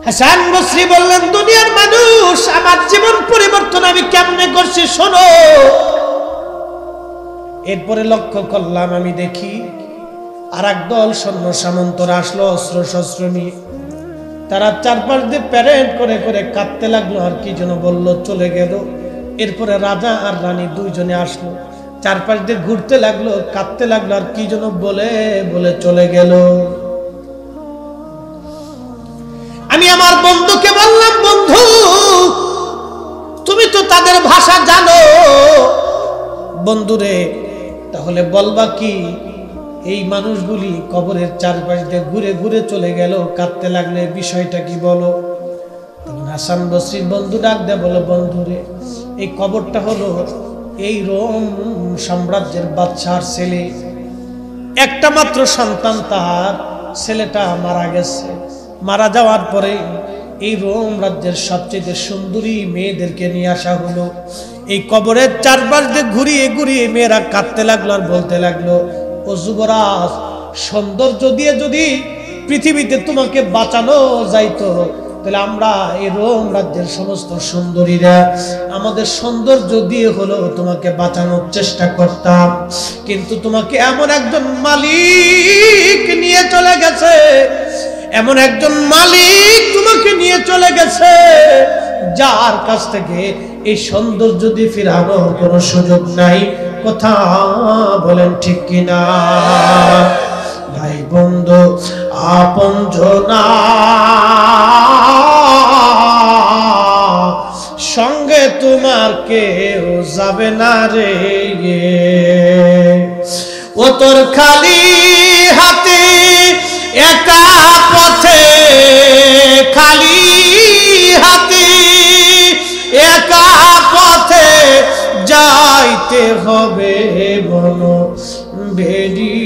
হাসান বসরি বললেন, দুনিয়ার মানুষ, আমার জীবন পরিবর্তন আমি কেমনে করছি শোনো। এরপরে লক্ষ্য করলাম, আমি দেখি আর এক দল সৈন্য সামন্তরা আসলো অস্ত্র শস্ত্র নিয়ে। তারা চারপাশ দিয়ে প্যারেড করে করে কাঁদতে লাগলো আর কি যেন বললো, চলে গেল। এরপরে রাজা আর রানী দুইজনে আসলো, চারপাশ দিয়ে ঘুরতে লাগলো, কাঁদতে লাগলো আর কি যেন বলে বলে চলে গেল। আমি আমার বন্ধুকে বললাম, বন্ধু তুমি তো তাদের ভাষা জানো, বন্ধুরে তাহলে বলবা কি এই মানুষগুলি কবরের চারপাশ দিয়ে ঘুরে ঘুরে চলে গেল, কাঁদতে লাগলে, বিষয়টা কি বলো? তখন হাসান বসরির বন্ধু ডাক দেয়, বলো বন্ধুরে, এই কবরটা হলো এই রোম সাম্রাজ্যের বাদশার ছেলে, একটা মাত্র সন্তান, তার ছেলেটা মারা গেছে। মারা যাওয়ার পরে এই রোম রাজ্যের সবচেয়ে সুন্দরী মেয়েদেরকে নিয়ে আসা হলো। এই কবরের চারপাশ দিয়ে ঘুরিয়ে ঘুরিয়ে মেয়েরা কাঁদতে লাগলো আর বলতে লাগলো, ও যুবরাজ, সৌন্দর্য দিয়ে যদি পৃথিবীতে তোমাকে বাঁচানো যাইতো, তাহলে আমরা এই রোম রাজ্যের সমস্ত সুন্দরীরা আমাদের সৌন্দর্য দিয়ে হলো তোমাকে বাঁচানোর চেষ্টা করতাম, কিন্তু তোমাকে এমন একজন মালিক নিয়ে চলে গেছে, এমন একজন মালিক তোমাকে নিয়ে চলে গেছে, যার কাছ থেকে এই সৌন্দর্য দিয়ে ফিরানোর কোনো সুযোগ নাই। কথা বলেন ঠিক কিনা? ভাই বন্ধু আপনজনা সঙ্গে তোমার কেউ যাবে না রে, ও তোর খালি হাতে একা পথে, খালি হাতে একা পথে যাইতে হবে মন বেরি,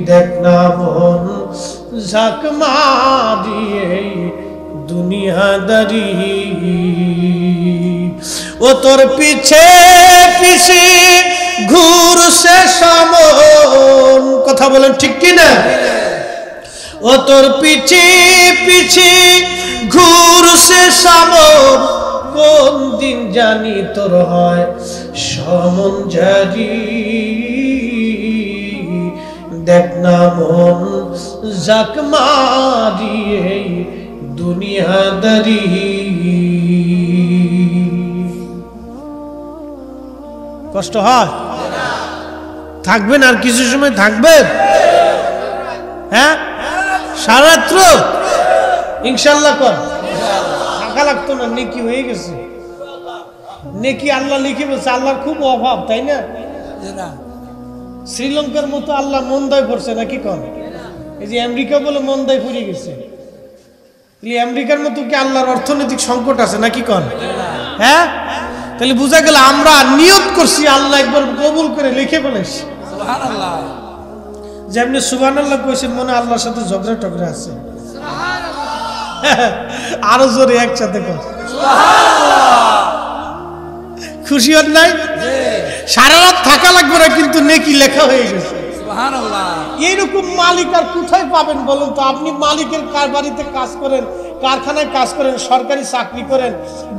দেখ না মন ঝাঁক মারিয়ে দুনিয়াদারি, ও তোর পিছে পিছে ঘুরছে সমন। কথা বলেন ঠিক কিনা? ও তোর পিছে পিছে ঘুরছে সমন, কোন দিন জানি তোর হয় সমন জারি, দেখ না মন ঝাঁক মারিয়ে দুনিয়াদারি। কষ্ট হয়? থাকবেন আর কিছু সময় থাকবেন? হ্যাঁ, সারাত্র ইনশাল্লাহ কর। থাকা লাগতো না, নেকি হয়ে গেছে। নেকি আল্লাহ লিখে বলছে, আল্লাহর খুব অভাব, তাই না? শ্রীলঙ্কার মতো আল্লাহ মন্দায় পড়ছে নাকি কন? এই যে আমেরিকা বলে মন্দায় পড়ে গেছে, আমেরিকার মতো কি আল্লাহর অর্থনৈতিক সংকট আছে নাকি কন? হ্যাঁ, তাহলে বুঝা গেল আমরা নিয়ত করছি, আল্লাহ একবার কবুল করে লিখে ফেলেছি। যেমনি সুবহানাল্লাহ কইছেন, মনে আল্লাহর সাথে ঝগড়া টগড়া আছে। আরো জোরে একসাথে কর খুশি হন নাই? সারা রাত থাকা লাগবে না, কিন্তু নেকি লেখা হয়ে গেছে। এইরকম মালিক আর কোথায় পাবেন বলুন তো? আপনি মালিকের বাড়িতে কাজ করেন, কারখানায় কাজ করেন, সরকারি চাকরি করেন,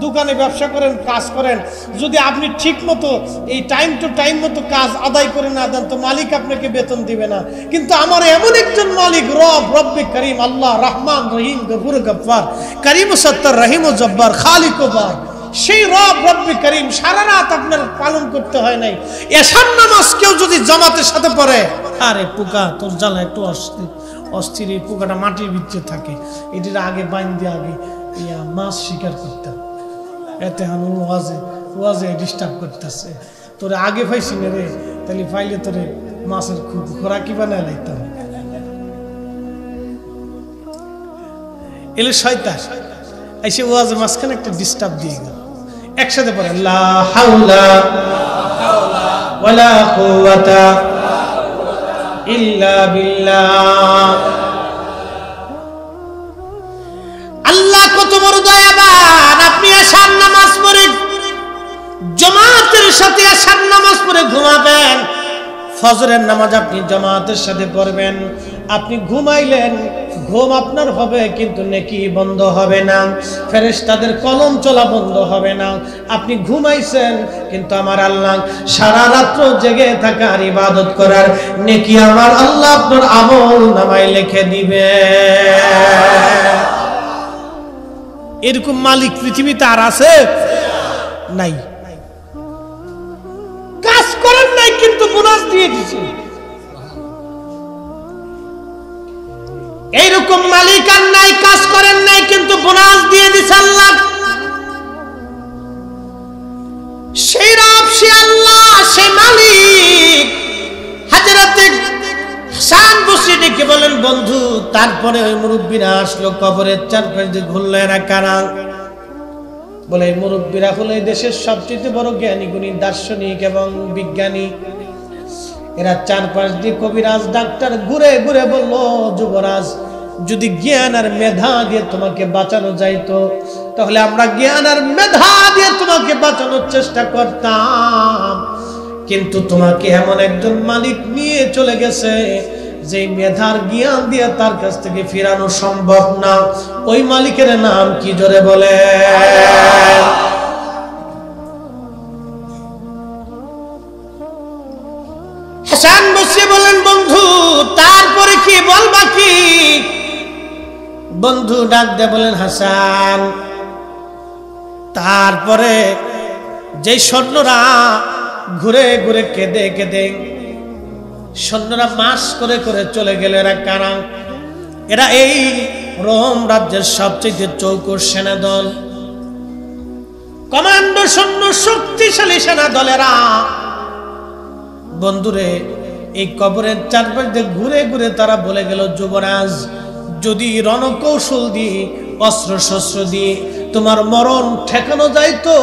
দোকানে ব্যবসা করেন, কাজ করেন, যদি আপনি ঠিক মতো এই টাইম টু টাইম মতো কাজ আদায় করে না দেন, তো মালিক আপনাকে বেতন দিবে না। কিন্তু আমার এমন একজন মালিক, রব্বে করিম, আল্লাহ রহমান রহিম গফুর গফফার, করিম ও সত্তার, রহিম ও জব্বার, খালিক ও বার, সেই রব্বে করিম সারা রাত আপনার পালন করতে হয় নাই। এশার নামাজ কেউ যদি জামাতের সাথে পড়ে, আরে পোকা তোর জ্বালা একটু অস্থির, এই পোকাটা মাটির ভিতরে থাকে, এটির আগে বাইন্দে আগে মাছ শিকার করতাম, এতে আমি ওয়াজে ডিস্টার্ব করতেছে, তোরে আগে পাইছি না রে, তাহলে পাইলে তোরে মাছের খুব খোরাকি বানায় লাইতাম। এলে শয়তান এসে ওয়াজের মাঝখানে একটা ডিস্টার্ব দিয়ে গেল। একসাথে পড়ে লা হাওলা ওয়ালা কুওয়াতা ইল্লা বিল্লাহ। আল্লাহ কত বড় দয়াবান! আপনি এশার নামাজ পড়ে জামাতের সাথে এশার নামাজ পড়ে ঘুমাবেন, ফজরের নামাজ আপনি জামাতের সাথে পড়বেন, আপনি ঘুমাইলেন, ঘুম আপনার হবে কিন্তু নেকি বন্ধ হবে না, ফেরেশতাদের কলম চলা বন্ধ হবে না। আপনি ঘুমাইছেন কিন্তু আমার আল্লাহ সারা রাত্র জেগে থাকার ইবাদত করার নেকি আমার আল্লাহ আপনার আমল নামায় লিখে দিবে। এরকম মালিক পৃথিবীতে আর আছে? নাই। কাজ করেন নাই কিন্তু বোনাস দিয়ে দিছে। এইরকম মালিক আর নাই, কাজ করেন নাই কিন্তু বোনাস দিয়ে দিছে আল্লাহ। সেই রব, সে বন্ধু, তারপরে ওই মুরব্বীরা আসলো, কবরের চারপাশ দিয়ে ঘুরলো। এরা কারা? বলে এই মুরব্বীরা হলো এই দেশের সবচেয়ে বড় জ্ঞানী গুণী দার্শনিক এবং বিজ্ঞানী। এরা চারপাশ দিয়ে কবিরাজ ডাক্তার ঘুরে ঘুরে বললো, যুবরাজ, যদি জ্ঞান আর মেধা দিয়ে তোমাকে বাঁচানো যাইতো তাহলে আমরা জ্ঞান আর মেধা দিয়ে তোমাকে বাঁচানোর চেষ্টা করতাম, কিন্তু তোমাকে এমন একজন মালিক নিয়ে চলে গেছে যে মেধার জ্ঞান দিয়ে তার কাছ থেকে ফেরানো সম্ভব না। ওই মালিকের নাম কি? জোরে বলে। হাসান বসরি বলেন, বন্ধু তারপরে কি বলবা কি? বন্ধু ডাক দিয়ে বলেন, হাসান, তারপরে যে সৈন্যরা ঘুরে ঘুরে কেঁদে কেঁদে সৈন্যরা মাস করে করে চলে গেল, এরা কারা? এরা এই রোম রাজ্যের সবচেয়ে চৌকস সেনা দল, কমান্ডো সৈন্য, শক্তিশালী সেনা দলেরা। বন্ধুরে, এই কবরের চারপাশ দিয়ে ঘুরে ঘুরে তারা বলে গেল, যুবরাজ, যদি রণকৌশল দিয়ে অস্ত্র শস্ত্র দিয়ে তোমার মরণ ঠেকানো যাইতো,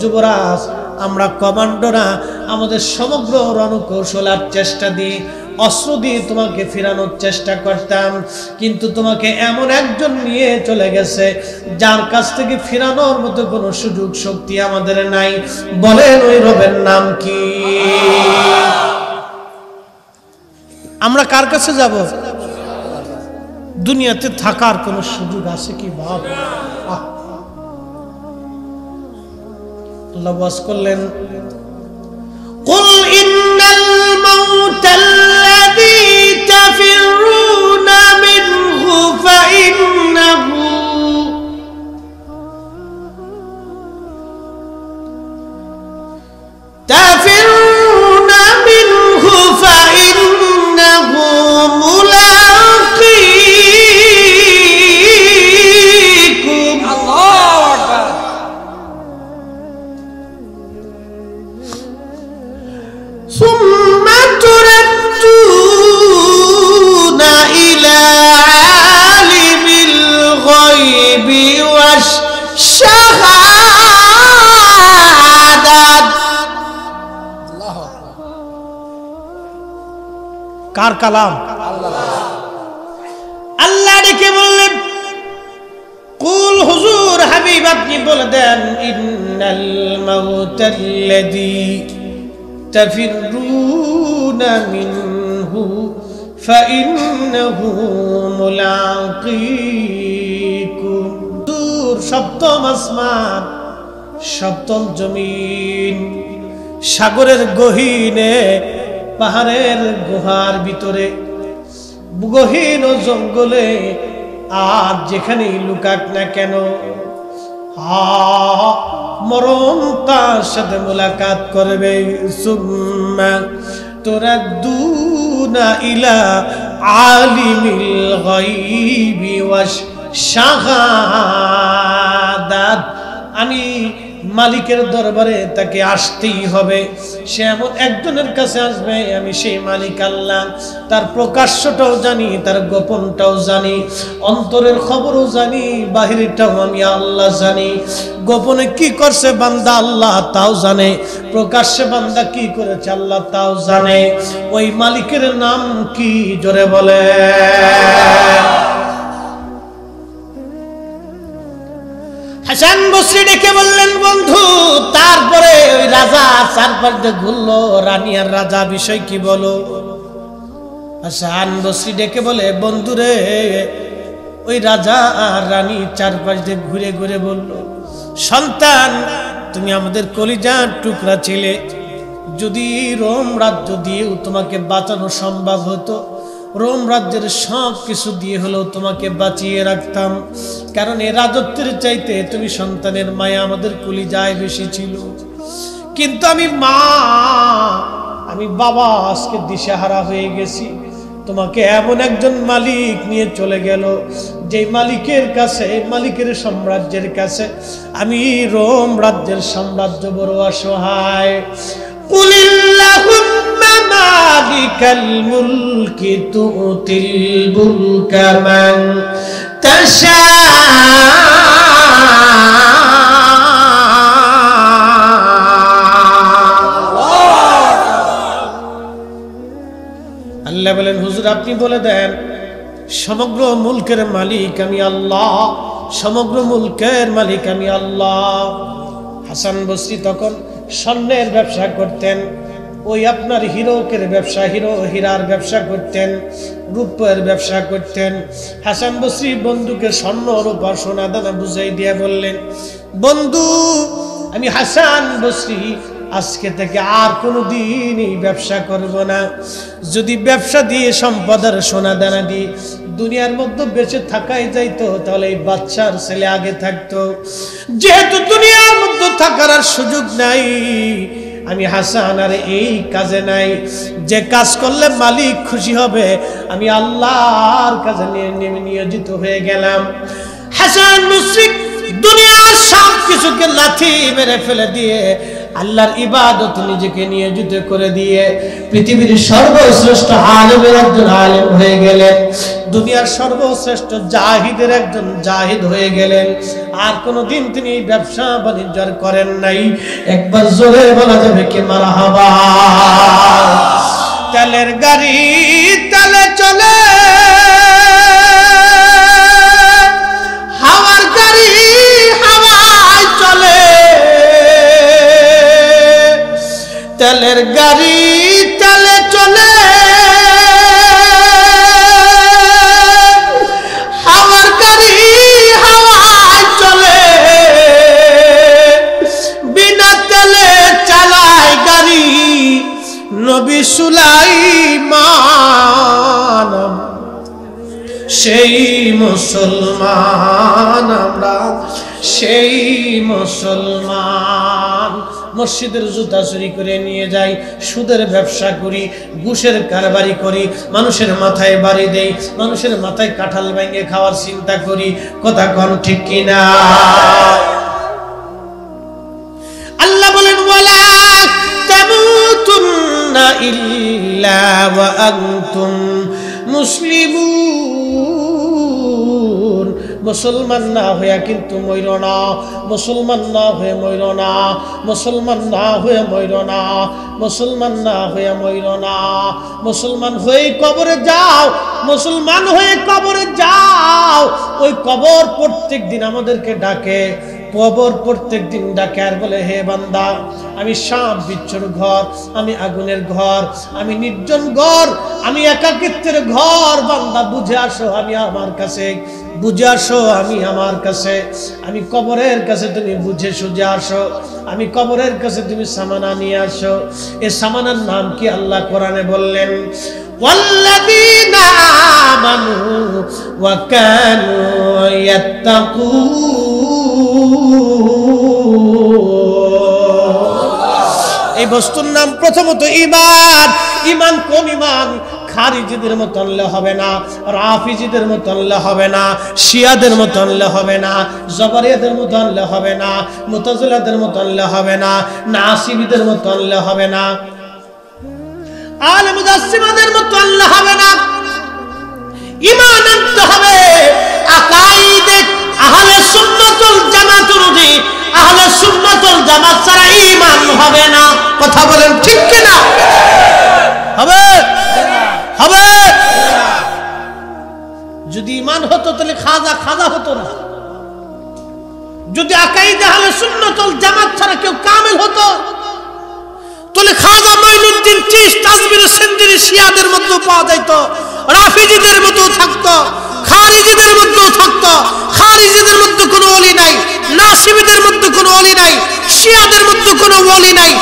যুবরাজ, আমরা কমান্ডোরা আমাদের সমগ্র রণকৌশল আর চেষ্টা দিয়ে অস্ত্র দিয়ে তোমাকে ফেরানোর চেষ্টা করতাম, কিন্তু তোমাকে এমন একজন নিয়ে চলে গেছে যার কাছ থেকে ফেরানোর মতো কোনো সুযোগ শক্তি আমাদের নাই। বলেন ওই রবের নাম কি? আমরা কার কাছে যাব? দুনিয়াতে থাকার কোনো সুযোগ আছে কি বাপ? আল্লাহ ওয়াজ করলেন, কুল ইন্নাল মাউতাল্লাযী তাফিরুনা মিনহু ফাইন্নাহু তাফিরুনা মিনহু ফাইন্নাহু মুলাকীকুম। আল্লাহু আকবার। ثم تردون إلى عالم الغيب والشهادة। আল্লাহু আকবার। কার কালাম? আল্লাহ। আল্লাহ ডেকে বললেন, কুল, হুজুর হাবিব আপনি বলে দেন, ইন্নাল মাউতাল্লাযী তাফিরুনা মিনহু ফাইন্নাহু মুলাকীকুম। দূর সপ্তম আসমান, সপ্তম জমিন, সাগরের গহীনে, পাহাড়ের গুহার ভিতরে, গহীন ও জঙ্গলে, আর যেখানেই লুকাক না কেন, মরণ তার সাথে মুলাকাত করবে। সুম্মা তুরাদ্দুনা ইলা আলিমিল গায়বি ওয়াশ শাহাদাত। আমি মালিকের দরবারে তাকে আসতেই হবে। সে এমন একজনের কাছে আসবে, আমি সেই মালিক আল্লাহ। তার প্রকাশ্যটাও জানি, তার গোপনটাও জানি, অন্তরের খবরও জানি, বাহিরটাও আমি আল্লাহ জানি। গোপনে কি করছে বান্দা আল্লাহ তাও জানে, প্রকাশ্যে বান্দা কি করেছে আল্লাহ তাও জানে। ওই মালিকের নাম কি? জোরে বলে। হাসান বসরি ডেকে বললেন, বন্ধু তারপরে ওই রাজা চারপাশ দিয়ে ঘুরলো, রানী আর রাজা বিষয় কি বলো? হাসান বসরি ডেকে বলে, বন্ধুরে, ওই রাজা আর রানী চারপাশ দিয়ে ঘুরে ঘুরে বলল, সন্তান, তুমি আমাদের কলিজার টুকরা ছিলে, যদি রোম রাজ্য দিয়েও তোমাকে বাঁচানো সম্ভব হতো, রোম রাজ্যের সব কিছু দিয়ে হলেও তোমাকে বাঁচিয়ে রাখতাম, কারণ এই রাজত্বের চাইতে তুমি সন্তানের মায়া আমাদের কলিজায় বেশি ছিল। কিন্তু আমি মা, আমি বাবা আজকে দিশেহারা হয়ে গেছি। তোমাকে এমন একজন মালিক নিয়ে চলে গেল, যে মালিকের কাছে, মালিকের সাম্রাজ্যের কাছে আমি রোম রাজ্যের সাম্রাজ্য বড় অসহায়। কুলিল্লাহুম্মা মালিক মালিকাল মুলকি তুতিল মুলকা মান তাশা আল্লাহ বলেন হুজুর আপনি বলে দেন সমগ্র মুলকের মালিক আমি আল্লাহ, সমগ্র মুলকের মালিক আমি আল্লাহ। হাসান বসরি তখন স্বর্ণের ব্যবসা করতেন, ওই আপনার হীরকের ব্যবসা, হীরার ব্যবসা করতেন, রূপের ব্যবসা করতেন। হাসান বসরি বন্ধুকে স্বর্ণ রূপা সোনা দানা বুঝাই দিয়ে বললেন, বন্ধু আমি হাসান বসরি আজকে থেকে আর কোনোদিনই ব্যবসা করব না। যদি ব্যবসা দিয়ে সম্পদের সোনা দানা দিয়ে দুনিয়ার মধ্যে বেঁচে থাকাই যাইতো তাহলে এই বাচ্চার ছেলে আগে থাকতো। যেহেতু দুনিয়ার মধ্যে থাকার আর সুযোগ নাই, আমি হাসান আর এই কাজে নাই। যে কাজ করলে মালিক খুশি হবে আমি আল্লাহর কাজে নিয়োজিত হয়ে গেলাম। হাসান মুশরিক দুনিয়ার সব কিছুকে লাথি মেরে ফেলে দিয়ে আল্লাহর ইবাদত নিজেকে নিয়োজিত করে দিয়ে পৃথিবীর সর্বশ্রেষ্ঠ আলেমের একজন আলেম হয়ে গেলেন, দুনিয়ার সর্বশ্রেষ্ঠ জাহিদের একজন জাহিদ হয়ে গেলেন। আর কোনদিন তিনি ব্যবসা বাণিজ্য করেন নাই। একবার জোরে বলা যাবে কি মারহাবা। তেলের গাড়ি তেলে চলে, হাওয়ার গাড়ি হাওয়ায় চলে, তেলের গাড়ি তেলে চলে, হাওয়ার গাড়ি হাওয়ায় চলে, বিনা তেলে চালায় গাড়ি নবী সুলাইমান। সেই মুসলমান আমরা, সেই মুসলমান। মসজিদের জুতা চুরি করে নিয়ে যাই, সুদের ব্যবসা করি, ঘুষের কারবারি করি, মানুষের মাথায় বাড়ি দেই, মানুষের মাথায় কাঁঠাল ভেঙে খাওয়ার চিন্তা করি। কথা কোন ঠিক কিনা? আল্লাহ বলেন ওয়ালা তামুতুন্না ইল্লা ওয়া আনতুম মুসলিমুন। মুসলমান না হয়ে কিন্তু মইর না, মুসলমান না হয়ে মইর না, মুসলমান না হয়ে মইর না, মুসলমান না হয়ে মইর না। মুসলমান হয়ে কবরে যাও, মুসলমান হয়ে কবরে যাও। ওই কবর প্রত্যেক দিন আমাদেরকে ডাকে, কবর প্রত্যেক দিন ডাকে আর বলে হে বান্দা আমি সাপ বিচ্ছুর ঘর, আমি আগুনের ঘর, আমি নির্জন ঘর, আমি একাকিত্বের ঘর। বান্দা বুঝে আসো আমি আমার কাছে, বুঝে আসো আমি আমার কাছে। আমি কবরের কাছে তুমি বুঝে সুঝে আসো, আমি কবরের কাছে তুমি সামানা নিয়ে আসো। এই সামানার নাম কি আল্লাহ কোরআনে বললেন ওয়াল্লাযীনা আমানু ওয়া কানু ইয়াত্তাকুন। এই বস্তুর নাম প্রথমত ঈমান। ঈমান কোন ঈমান? খারিজিদের মতো আনলে হবে না, রাফিজিদের মতো আনলে হবে না, শিয়াদের মতো আনলে হবে না, জবরিয়াদের মতো আনলে হবে না, মুতাজিলাদের মতো আনলে হবে না, নাসিবীদের মতো আনলে হবে না, আলে মুজাসসিমাদের মতো আনলে হবে না। ঈমান আনতে হবে আকাইদে আহলে সুন্নাত ওয়াল জামাত অনুযায়ী। আহলে সুন্নাত ওয়াল জামাত ছাড়া ঈমান হবে না। কথা বলেন ঠিক কি না? হবে হবে। যদি ঈমান হতো তাহলে খাজা খাজা হতো না। যদি আকাইদে আহলে সুন্নাত ওয়াল জামাত ছাড়া কেউ কামেল হতো তাহলে খাজা মাইনুদ্দিন চিশতি তাজমির সিন্দিরি শিয়াদের মধ্যে পাওয়া যেত, রাফিজিদের মধ্যেও থাকতো, খারিজিদের মধ্যেও থাকতো। খারিজিদের মধ্যে কোনো ওলি নাই, নাসিবীদের মধ্যে কোনো ওলি নাই, শিয়াদের মধ্যে কোনো ওলি নাই,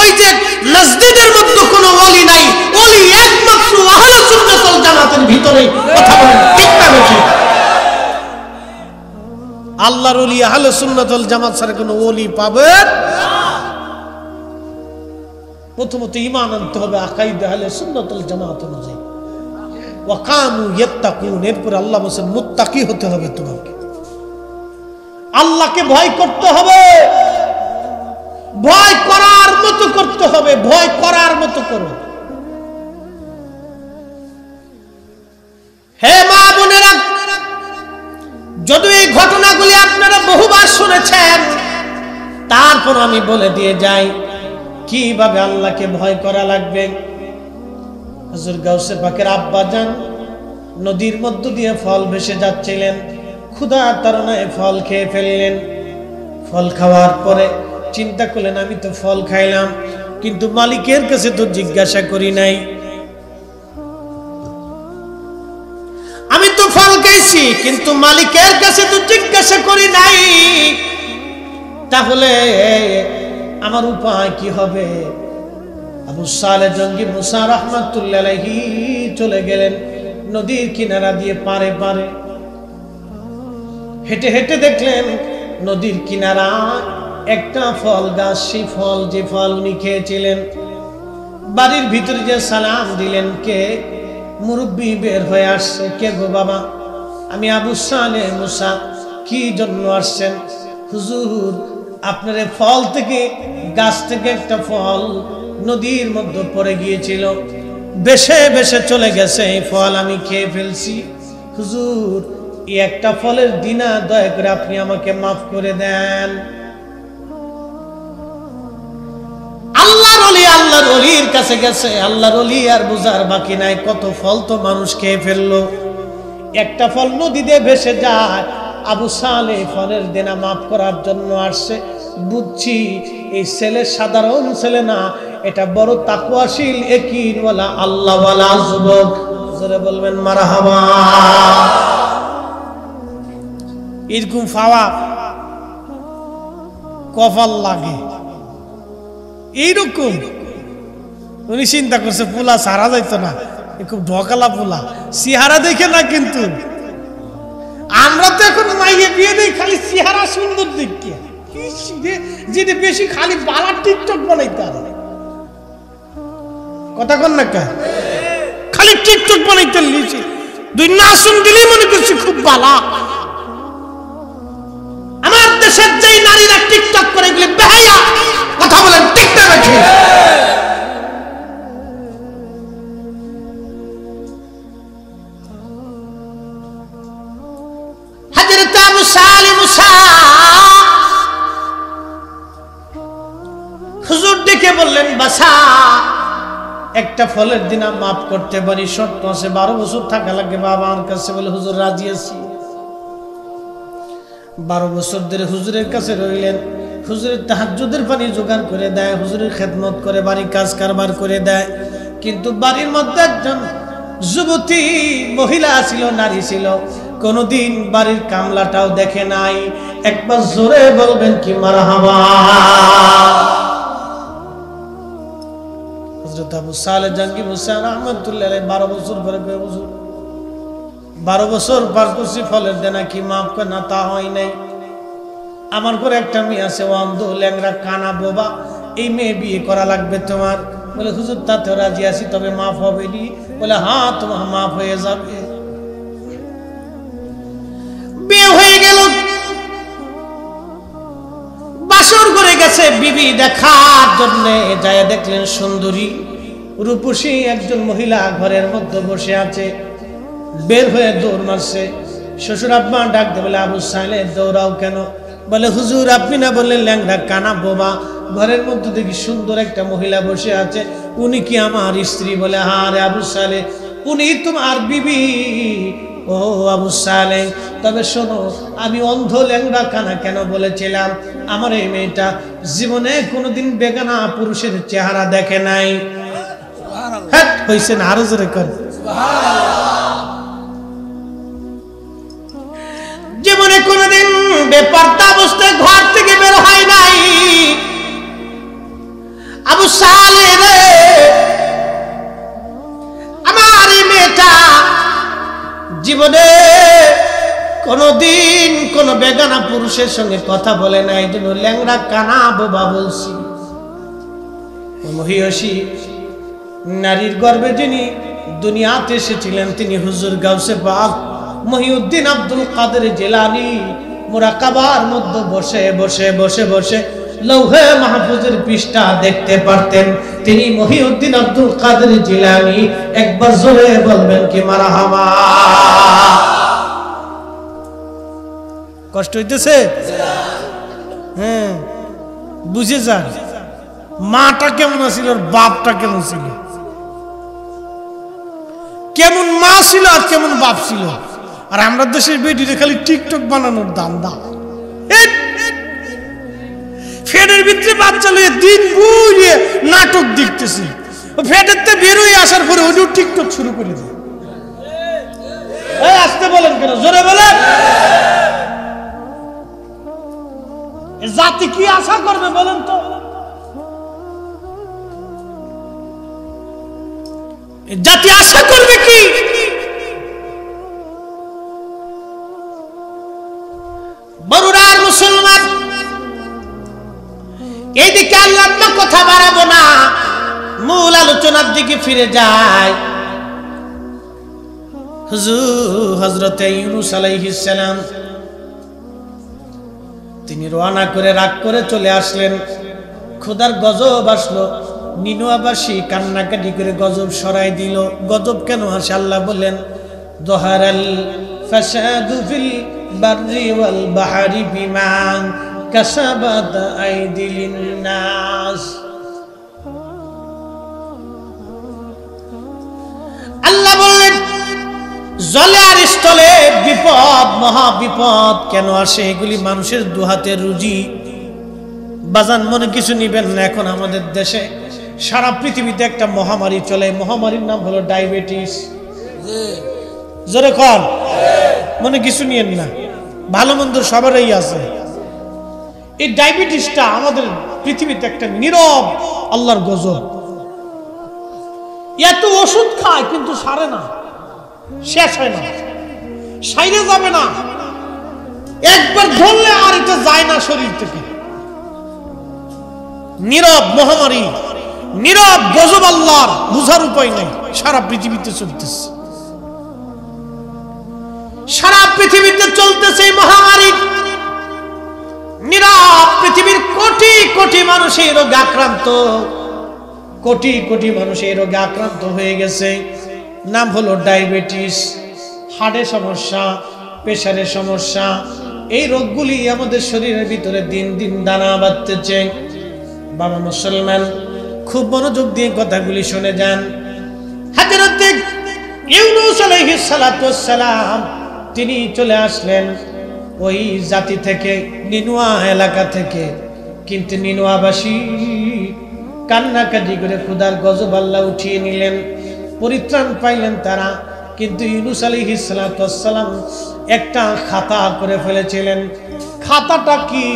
ওই যে নাজদীদের মধ্যে কোনো ওলি নাই। ওলি একমাত্র আহলে সুন্নাত ওয়াল জামাতের ভিতরেই। কথা বলেন ঠিক না বেঠিক? আল্লাহর ওলি আহলে সুন্নাত ওয়াল জামাত ছাড়া কোনো ওলি পাবেন না। প্রথমত ঈমান আনতে হবে আকাইদে আহলে সুন্নাত ওয়াল জামাত অনুযায়ী। ওয়া কানু ইয়াত্তাকুন। এরপর আল্লাহ বলেন মুত্তাকি হতে হবে তোমাকে, আল্লাহকে ভয় করতে হবে, ভয় করার মতো করতে হবে, ভয় করার মতো করো। শুনেছেন, তারপর আমি বলে দিয়ে যাই কিভাবে আল্লাহকে ভয় করা লাগবে। হুজুর গাউসে পাকের আব্বা যান নদীর মধ্য দিয়ে ফল ভেসে যাচ্ছিলেন, ক্ষুধার তাড়নায় ফল খেয়ে ফেললেন। ফল খাওয়ার পরে চিন্তা করলেন আমি তো ফল খাইলাম, কিন্তু মালিকের কাছে তো জিজ্ঞাসা করি নাই। আমি তো ফল খাইছি কিন্তু মালিকের কাছে তো জিজ্ঞাসা করি নাই, তাহলে আমার উপায় কি হবে? আবু সালেহ জঙ্গি মুসা রাহমাতুল্লাহ আলাইহি চলে গেলেন নদীর কিনারা দিয়ে পারে পারে হেঁটে হেঁটে দেখলেন নদীর কিনারা একটা ফল গাছ, সেই ফল যে ফল উনি খেয়েছিলেন। বাড়ির ভিতরে যে সালাম দিলেন, কে? মুরব্বী বের হয়ে আসছে। কে গো বাবা? আমি আবু সালেহ মুসা। কি জন্য আসছেন? হুজুর আপনার ফল থেকে, গাছ থেকে একটা ফল নদীর মধ্যে পড়ে গিয়েছিল, বেশে বেশে চলে গেছে, এই ফল আমি খেয়ে ফেলছি। হুজুর এই একটা ফলের দিনা দয়া করে আপনি আমাকে মাফ করে দেন। আল্লাহর ওলি আল্লাহর ওলির কাছে গেছে, আল্লাহর ওলি আর বুঝার বাকি নাই, কত ফল তো মানুষ খেয়ে ফেললো, একটা ফল নদীতে ভেসে যায়। আবু সালেহ ফলের দেনা মাফ করার জন্য আসছে। বুঝছি এই ছেলে সাধারণ ছেলে না, এটা বড় তাকওয়াশীল ইয়াকিনওয়ালা আল্লাহওয়ালা যুবক। জোরে বলবেন মারহাবা। এরকম পাওয়া কপাল লাগে। এইরকম উনি চিন্তা করছে পোলা সারা যাইতো না, খুব ঢকালা পোলা, চেহারা দেখে না। কিন্তু আমরা তো এখন মাইয়ে বিয়ে দেই খালি চেহারা সুন্দর দেখে, যেটা বেশি খালি বালার টিকটক বানাইতে আর কথা কন না, খালি টিকটক বানাইতে লিখে দুই নাসুন দিলেই মনে করছি খুব বালা। আমার দেশের যেই নারীরা টিকটক করে এগুলি বেহায়া, কথা বলেন ঠিক না নাকি? হযরত আবু সালেহ মুসা হুজুর ডেকে বললেন, বাসা একটা ফলের দিনা মাফ করতে পারি, শর্ত আছে 12 বছর থাকা লাগবে বাবা আমার কাছে। বলে হুজুর রাজি আছি। 12 বছর ধরে হুজুরের কাছে রইলেন। হুজুরের তাহাজ্জুদের পানি জোগাড় করে দেয়, হুজুরের খেদমত করে, বাড়ির কাজ কারবার করে দেয়। কিন্তু বাড়ির মধ্যে একজন যুবতী মহিলা ছিল, নারী ছিল, কোনদিন বাড়ির কামলাটাও দেখে নাই। একবার জোরে বলবেন কি মারহাবা। হযরত আবু সালেহ জঙ্গি মুসা রাহমাতুল্লাহ আলাইহি 12 বছর পরে হুজুর 12 বছর পার করছি, ফলের দেনা কি মাফ করে না? তা হয় নাই। আমার ঘরে একটা মেয়ে আছে, অন্ধ, ল্যাংড়া, কানা, বোবা, এই মেয়ে বিয়ে করা লাগবে তোমার। বলে হুজুর তাতেও রাজি আছি, তবে মাফ হবে নি? বলে হ্যাঁ তোমার মাফ হয়ে যাবে। বিয়ে হয়ে গেল, বাসর করে গেছে বিবি দেখার জন্য। যায় দেখলেন সুন্দরী রূপসী একজন মহিলা ঘরের মধ্যে বসে আছে। বের হয়ে দৌড় মারছে। শ্বশুর আব্বা ডাক দে, বলে আবু সালেহ দৌড়াও কেন? বলে হুজুর আপনি না বললেন ল্যাংড়া, কানা, বোবা, ঘরের মধ্যে দেখি সুন্দর একটা মহিলা বসে আছে, উনি কি আমার স্ত্রী? বলে হ্যাঁ রে আবু সালেহ, উনি তোমার বিবি। ও আবু সালেহ, তবে শোনো, আমি অন্ধ, ল্যাংড়া, কানা কেন বলেছিলাম? আমার এই মেয়েটা জীবনে কোনোদিন বেগানা পুরুষের চেহারা দেখে নাই। হ্যাঁ হইছে না? আরো জোরে কর। জীবনে কোনোদিন বেপরদা অবস্থায় ঘর থেকে বের হয় নাই। আবু সালেহ রে, আমার এই মেয়েটা জীবনে কোনদিন কোন বেগানা পুরুষের সঙ্গে কথা বলে নাই, জন্য ল্যাংড়া, কানা, বোবা বলছি। মহিয়সী নারীর গর্ভে যিনি দুনিয়াতে এসেছিলেন তিনি হুজুর গাউসে পাক মহিউদ্দিন আব্দুল কাদের জিলানী মুরাকাবার মধ্যে বসে বসে বসে বসে লৌহে মাহফুজের পৃষ্ঠা দেখতে পারতেন। তিনি মহিউদ্দিন আব্দুল কাদের জিলানী। একবার জোরে বলবেন কি মারহাবা। কষ্ট হইতেছে? হ্যাঁ, বুঝে যান মাটা কেমন ছিল আর বাপটা কেমন ছিল, কেমন মা ছিল আর কেমন বাপ ছিল। আর আমরা দেশের বেটিতে খালি টিকটক বানানোর দান্দা, ফেডের ভিতরে বাচ্চা লইয়ে দিন বুঝিয়ে নাটক দেখতেছি, ফেডের তে বেরোয় আসার পরে ওই টিকটক শুরু করে দেয়। আসতে বলেন কেন, জোরে বলেন। জাতি কি আশা করবে বলেন তো? জাতি আশা করবে কি? বড়ুরার মুসলমান, এইদিকে আল্লাহ কথা বাড়াবো না, মূল আলোচনার দিকে ফিরে যায়। হযরতে ইউনূস আলাইহিস সালাম তিনি রওনা করে রাগ করে চলে আসলেন। খোদার গজব আসলো, নিনুয়াবাসী কান্নাকাটি করে গজব সরাই দিল। গজব কেন আসে আল্লাহ বললেন, যহারাল ফাসাদু ফিল বাররি ওয়াল বাহরি বিমা কাসাবাত আইদিল নাস। আল্লাহ বললেন জলে আর স্থলে বিপদ, মহা বিপদ কেন আসে? এগুলি মানুষের দুহাতের রুজি। বাজান মনে কিছু নিবেন না, এখন আমাদের দেশে সারা পৃথিবীতে একটা মহামারী চলে, মহামারীর নাম হলো ডায়াবেটিস। জোরে কন, মনে কিছু নিয়েন না, ভালো মন্দ সবারই আছে। এই ডায়াবেটিসটা আমাদের পৃথিবীতে একটা নীরব আল্লাহর গজব। এত ওষুধ খায় কিন্তু সারে না, শেষ হয় না, সাইরে যাবে না, একবার ধরলে আর এটা যায় না শরীর থেকে। নীরব মহামারী, নীরব গজব আল্লাহর, বুঝার উপায় নাই। সারা পৃথিবীতে চলতেছে, সারা পৃথিবীতে চলতেছে এই মহামারী। নীরব পৃথিবীর কোটি কোটি মানুষ এই রোগে আক্রান্ত, কোটি কোটি মানুষ এই রোগে আক্রান্ত হয়ে গেছে। নাম হলো ডায়াবেটিস। হার্টের সমস্যা, প্রেসারের সমস্যা, এই রোগগুলি আমাদের শরীরের ভিতরে দিন দিন দানা বাঁধতেছে। বাবা মুসলমান, খুব মনোযোগ দিয়ে কথাগুলি শুনে যান। হযরত ইউনূস আলাইহিস সালাতু ওয়াস সালাম তিনি চলে আসলেন ওই জাতি থেকে, নিনুয়া এলাকা থেকে। কিন্তু নিনুয়াবাসী কান্নাকাটি করে খোদার গজব আল্লাহ উঠিয়ে নিলেন, পরিত্রাণ পাইলেন তারা। কিন্তু ইউনূস আলাইহিস সালাতু ওয়াস সালাম একটা খাতা করে ফেলেছিলেন। খাতাটা কি?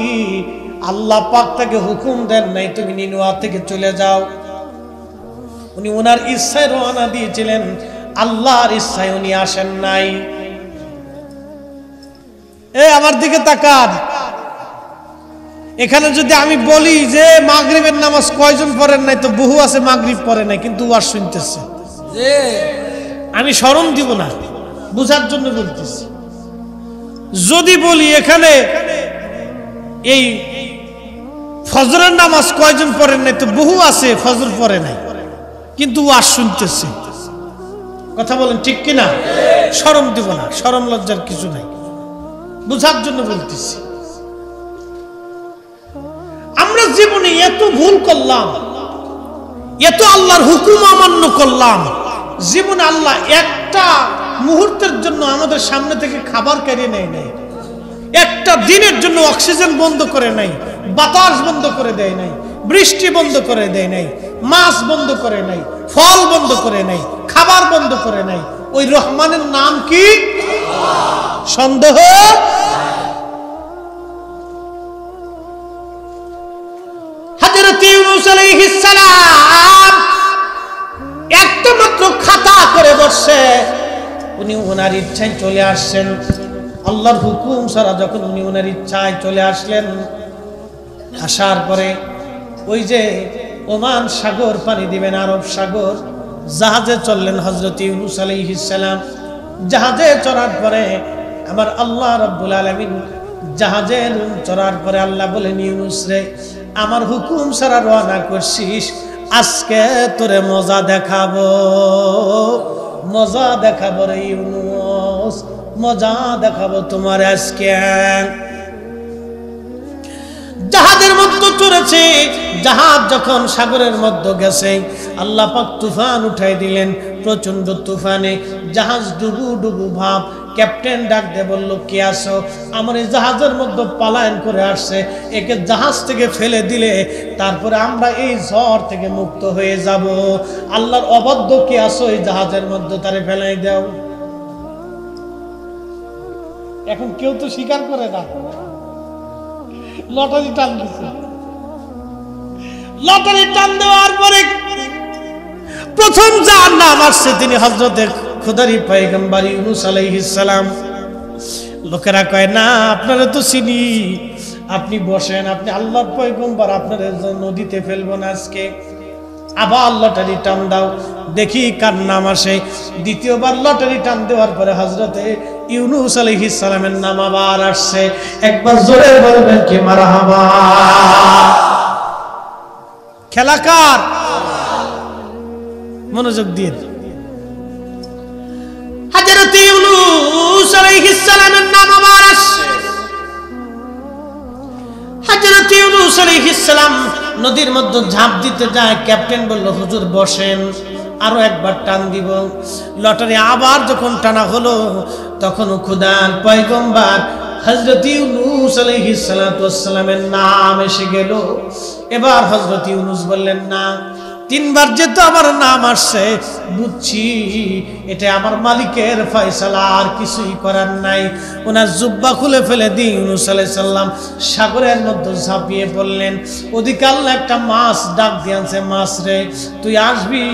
আল্লাহ পাক তাকে হুকুম দেন নাই তুমি নিনুয়া থেকে চলে যাও। উনি ওনার ইচ্ছায় রওনা দিয়েছিলেন, আল্লাহর ইচ্ছায় উনি আসেন নাই। আমার দিকে তাকান। এখানে যদি আমি বলি যে মাগরিবের নামাজ কয়জন পড়েন নাই, তো বহু আছে মাগরিব পড়ে নাই কিন্তু ওয়াজ শুনতেছে। আমি শরম দিব না, বুঝার জন্য বলতেছি। যদি বলি এখানে এই ফজরের নামাজ কয়জন পড়েন নাই, তো বহু আছে ফজর পড়ে নাই কিন্তু ওয়াজ শুনতেছে। কথা বলেন ঠিক কিনা? শরম দিব না, শরম লজ্জার কিছু নাই, বুঝার জন্য বলতেছি। আমরা জীবনে এত ভুল করলাম, এত আল্লাহর হুকুম অমান্য করলাম, জীবনে আল্লাহ একটা মুহূর্তের জন্য আমাদের সামনে থেকে খাবার কেড়ে নেয় নাই, একটা দিনের জন্য অক্সিজেন বন্ধ করে নাই, বাতাস বন্ধ করে দেয় নাই, বৃষ্টি বন্ধ করে দেয় নাই, মাছ বন্ধ করে নাই, ফল বন্ধ করে নাই, খাবার বন্ধ করে নাই। ওই রহমানের নাম কি? সন্দেহ? হযরত ইউনূস আলাইহিস সালাম একটা মাত্র খাতা করে বসে, উনি ওনার ইচ্ছায় চলে আসছেন। আল্লাহর হুকুম ছাড়া যখন উনি ওনার ইচ্ছায় চলে আসলেন, আসার পরে ওই যে ওমান সাগর পানি দিবেন, আরব সাগর, জাহাজে চললেন হযরত ইউনূস আলাইহিস সালাম। জাহাজে চড়ার পরে আমার আল্লাহ রাব্বুল আলামিন, জাহাজে চড়ার পরে আল্লাহ বলেন, ইউনূস রে, আমার হুকুম ছাড়া রওনা করছিস, আজকে তোরে মজা দেখাবো, মজা দেখাবো রে ইউনূস, মজা দেখাবো তোমার আজকে। চড়েছে। জাহাজ যখন সাগরের মধ্যে গেছে, আল্লাহ পাক তুফান উঠাই দিলেন। প্রচন্ড তুফানে জাহাজ ডুবু ডুবু ভাব। ক্যাপ্টেন ডাক দিয়ে বলল, কে আসো? আমার এই জাহাজের মধ্যে পলায়ন করে আসছে, একে জাহাজ থেকে ফেলে দিলে তারপরে আমরা এই ঝড় থেকে মুক্ত হয়ে যাব। আল্লাহর অবাধ্য কে আসো এই জাহাজের মধ্যে, তারে ফেলাই দাও। এখন কেউ তো স্বীকার করে না, লটারি টান দিচ্ছে। লটারি টান দেওয়ার পরে প্রথম যার নাম আসছে তিনি হযরতে খুদারি পয়গম্বর ইউনূস আলাইহিস সালাম। লোকেরা কয়, না আপনারা তো চিনি, আপনি বসেন, আপনি আল্লাহর পয়গম্বর, আপনারা নদীতে ফেলবো না আজকে। আবার লটারি টান দাও, দেখি কার নাম আসে। দ্বিতীয়বার লটারি টান দেওয়ার পরে হযরতে ইউনূস আলাইহিস সালামের নাম আবার আসছে। একবার জোরে বলবেন কি মারহাবা। খেলা কার? মনোযোগ দিয়ে। হযরত ইউনূস আলাইহিস সালামের নাম আবার আসছে। হযরত ইউনূস আলাইহিস সালাম নদীর মধ্যে ঝাঁপ দিতে যায়। ক্যাপ্টেন বলল, হুজুর বসেন, আরো একবার টান দিব। লটারি আবার যখন টানা হলো, তখন খোদার পয়গম্বর হযরত ইউনূস আলাইহিস সালাতু ওয়াস সালামের নাম এসে গেল। এবার হযরত ইউনূস বললেন, না, তিনবার যেহেতু আমার নাম আসছে, বুঝছি এটা আমার মালিকের ফয়সালা, আর কিছুই করার নাই। ওনার জুব্বা খুলে ফেলে দিয়ে ইউনূস আলাইহিস সালাম সাগরের মধ্যে ঝাঁপিয়ে পড়লেন। ওদিকে আল্লাহ একটা মাছ ডাক দিয়েছে, মাছ রে তুই আসবি,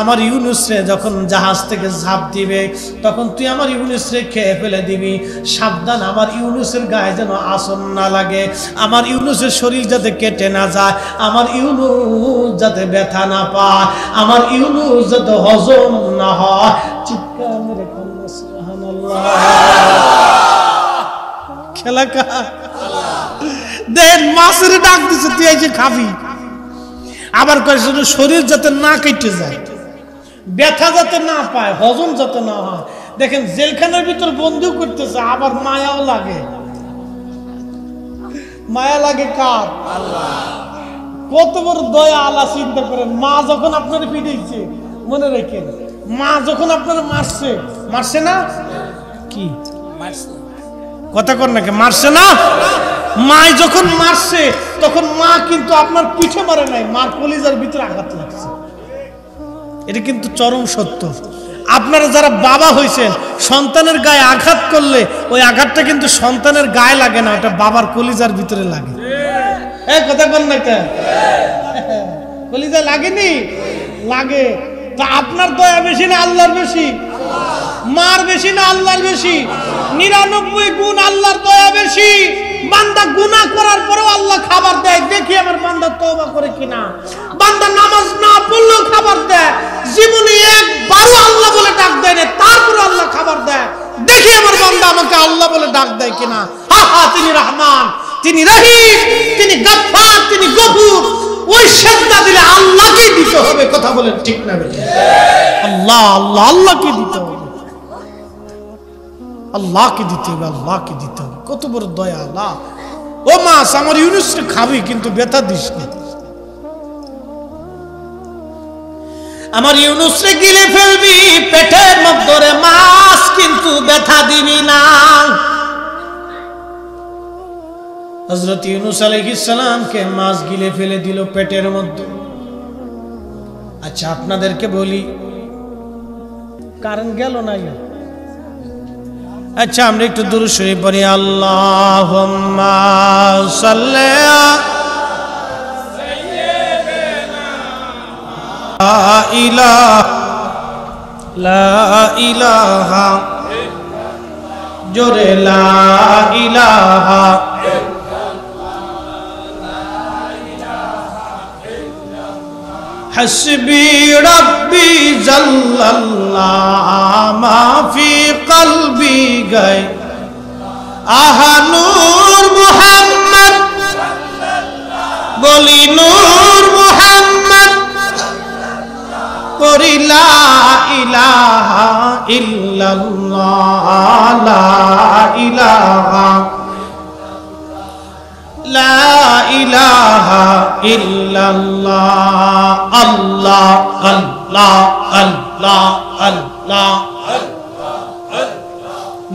আমার ইউনূস রে যখন জাহাজ থেকে ঝাঁপ দিবে তখন তুই আমার ইউনূস রে খেয়ে ফেলে দিবি। সাবধান, আমার ইউনূসের গায়ে যেন আসন না লাগে, আমার ইউনূসের শরীর যাতে কেটে না যায়, আমার ইউনূস যাতে ব্যথা না পায়, আমার ইউনূস যাতে হজম না হয়। চিৎকার মেরে বলুন সুবহানাল্লাহ। খেলা কার? দেন মাছের ডাক দিছে, তুই এসে খাবি। আবার কয় শরীর যাতে না কেটে যায়, ব্যথা যাতে না পায়, হজম যাতে না হয়। দেখেন জেলখানার ভিতর বন্দী করতেছে, আবার মায়াও লাগে। মায়া লাগে কার? আল্লাহ। কত বড় দয়া আল্লাহ, চিন্তা করেন। মা যখন আপনার পিটাইছে, মনে রেখেন, মা যখন আপনার মারছে, মারছে না? কি কথা কর নাকি? মারছে না? মা যখন মারছে তখন মা কিন্তু আপনার পিঠে মারে নাই, মার কলিজার ভিতরে আঘাত লাগছে। এটা কিন্তু চরম সত্য। আপনারা যারা বাবা হয়েছেন, সন্তানের গায়ে আঘাত করলে ওই আঘাতটা কিন্তু সন্তানের গায়ে লাগে না, ওটা বাবার কলিজার ভিতরে লাগে। কথা বল না, কলিজা লাগেনি? লাগে। তা আপনার দয়া বেশি না আল্লাহর বেশি? মার বেশি না আল্লাহর বেশি? 99 গুণ আল্লাহর দয়া বেশি। বান্দা গুনাহ করার পরেও আল্লাহ খাবার দেয়, দেখি আমার বান্দা তওবা করে কিনা। বান্দা নামাজ না পড়লেও খাবার দেয়, জীবনে একবারও আল্লাহ বলে ডাক দেয় না, তারপরে আল্লাহ খাবার দেয়, দেখি আমার বান্দা আমাকে আল্লাহ বলে ডাক দেয় কিনা। হা হা, তিনি রহমান, তিনি রহিম, তিনি গফফার, তিনি গফুর। ওই সেজদা দিলে আল্লাহকে দিতে হবে। কথা বলেন ঠিক না বেঠিক? আল্লাহ আল্লাহ আল্লাহকে দিতে হবে, আল্লাহকে দিতে হবে, আল্লাহকে দিতে হবে। কত বড় দয়া আল্লাহ। ও মাছ আমার ইউনূসকে খাবি, কিন্তু ব্যথা দিস না। আমার ইউনূসকে গিলে ফেলবি পেটের মধ্যে, মাছ কিন্তু ব্যথা দিবি না। হযরত ইউনূস আলাইহিস সালামকে মাছ গিলে ফেলে দিল পেটের মধ্যে। আচ্ছা আপনাদেরকে বলি, কারণ গেল না? আচ্ছা আমরা একটু দুরূদ শরীফ পড়ি। আল্লাহুম্মা সাল্লি আলা লা ইলাহা জোরে লা ইলাহা হাসবি রব্বি জাল্লাল্লাহ মা ফি কলবি গায় আহা নূর মুহাম্মদ বলি নূর মুহাম্মদ পড়ি লা ইলাহা ইল্লাল্লাহ লা ইলাহা লা ইলাহা ইল্লাল্লাহ আল্লাহ আল্লাহ আল্লাহ আল্লাহ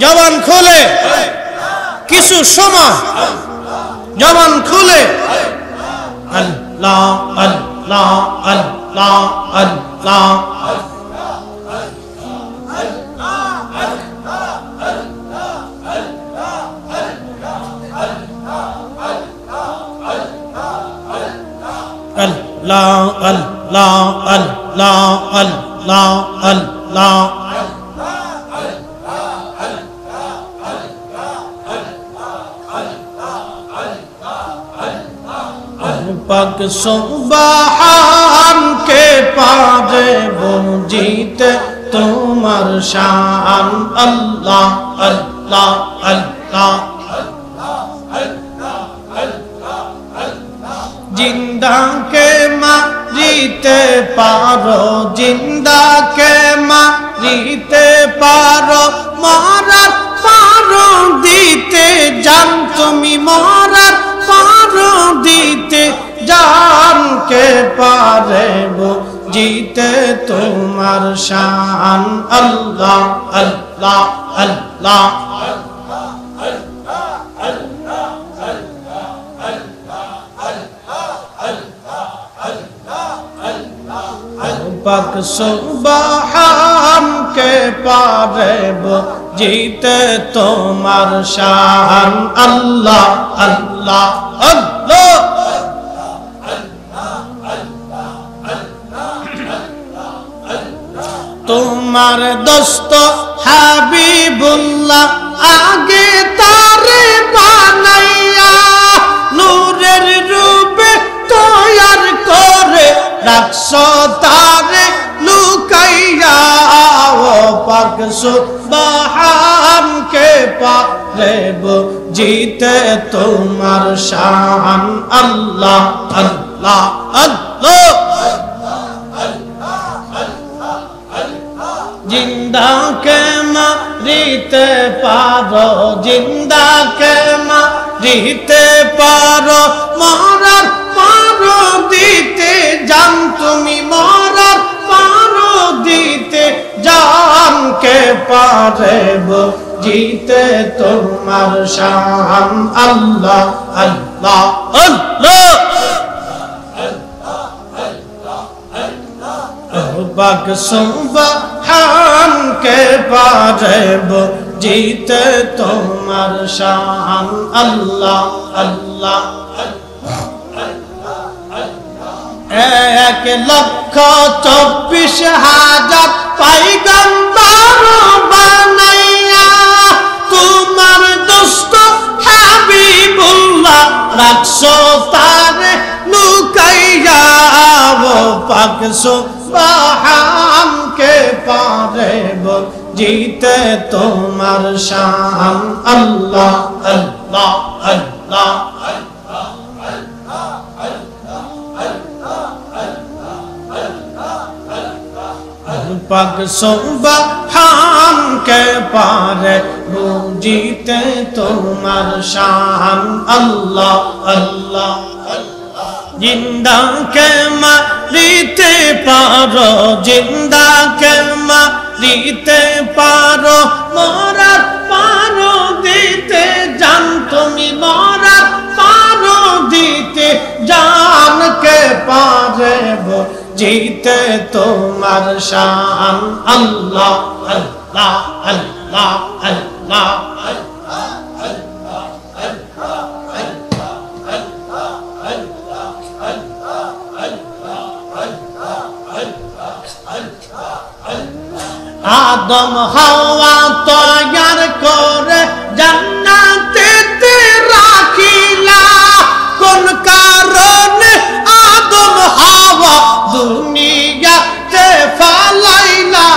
জবান খুলে কিছু সময় জবান খুলে আল্লাহ আল্লাহ আল্লাহ আল্লাহ Allah Allah Allah Allah Allah পাক সুবহান কে পারে বুঝিতে তোমার শান আল্লাহ আল্লাহ আল্লাহ জিন্দা কে মারিতে পারো জিন্দা কে মারিতে পারো মরার পারো দিতে জান তুমি মরার পারো দিতে জান কে পারে বুঝিতে তোমার শান আল্লাহ আল্লাহ আল্লাহ পাক সুবহান কে পারে বুঝিতে তোমার শান আল্লাহ আল্লাহ আল্লাহ তোমার দোস্ত হাবিবুল্লাহ আগে তারে বানাইয়া নূরের রূপে তৈয়ার করে রাখছো তারে লুকাইয়া ও পাক সুবহান কে পারে বুঝিতে তোমার শান আল্লাহ আল্লাহ আল্লাহ জিন্দা কে মারিতে পারো জিন্দা কে মারিতে পারো মরার পারো দিতে জান তুমি মরার পারো দিতে জান কে পারে বুঝিতে তোমার শান আল্লাহ আল্লাহ আল্লাহ পাক সুবহান কে পারে বুঝিতে তোমার শান আল্লাহ আল্লাহ 1,24,000 পয়গম্বর বানাইয়া তোমার দোস্ত হাবিবুল্লাহ রাখছো তারে লুকাইয়া ও পাক সুবহান কে পারে বুঝিতে তোমার শান আল্লাহ আল্লাহ আল্লাহ পাক সুবহান কে পারে বুঝিতে তোমার শান আল্লাহ আল্লাহ জিন্দা কে মারিতে পারো জিন্দা কে মারিতে পারো মরার পারো দিতে জান তুমি মরার পারো দিতে জান কে পারে বুঝিতে তোমার শান আল্লাহ আল্লাহ আল্লাহ আল্লাহ আদম হাওয়া তৈয়ার করে জান্নাতেতে রাখিলা কোন কারণে আদম হাওয়া দুনিয়াতে ফালাইলা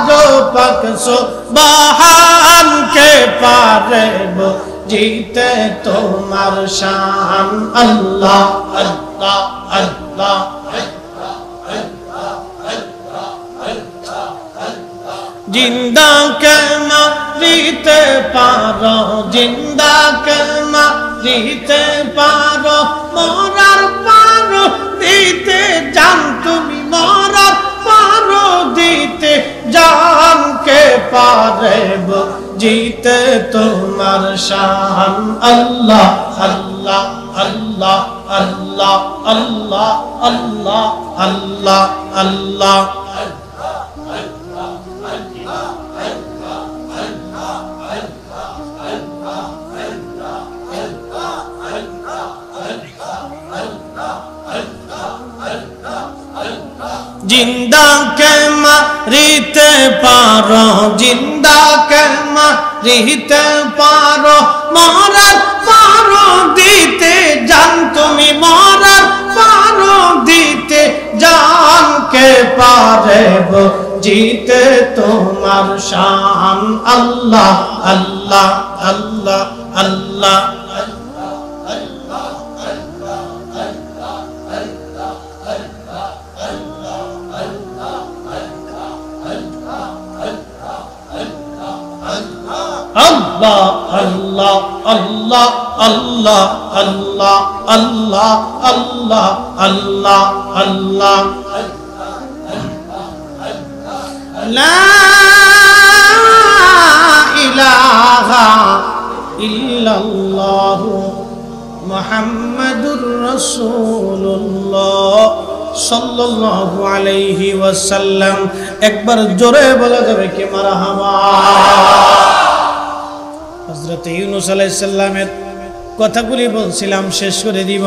जो পাক সুবহান কে পারে বুঝিতে তোমার শান আল্লাহ আল্লাহ আল্লাহ জিন্দা কে মারিতে পারো জিন্দা কে দিতে পারো, মরার পারো দিতে জান তুমি, মরার পারো দিতে জান, কে পারে জিতে তোমার শান। আল্লাহ আল্লাহ আল্লাহ আল্লাহ আল্লাহ আল্লাহ আল্লাহ আল্লাহ। জিন্দা কে মারিতে পারো, জিন্দা কে মারিতে পারো, মরার পারো দিতে জান তুমি, মরার পারো দিতে জান, কে পারে জিতে তোমার শান। আল্লাহ আল্লাহ আল্লাহ আল্লাহ। Allah Allah Allah Allah Allah Allah Allah Allah Allah La ilaha illallah Muhammadur Rasulullah sallallahu alayhi wa sallam। একবার জোরে বলা যাবে কি মারহাবা। হযরত ইউনূস আলাইহিস সালামের কথাগুলি বলছিলাম, শেষ করে দিব,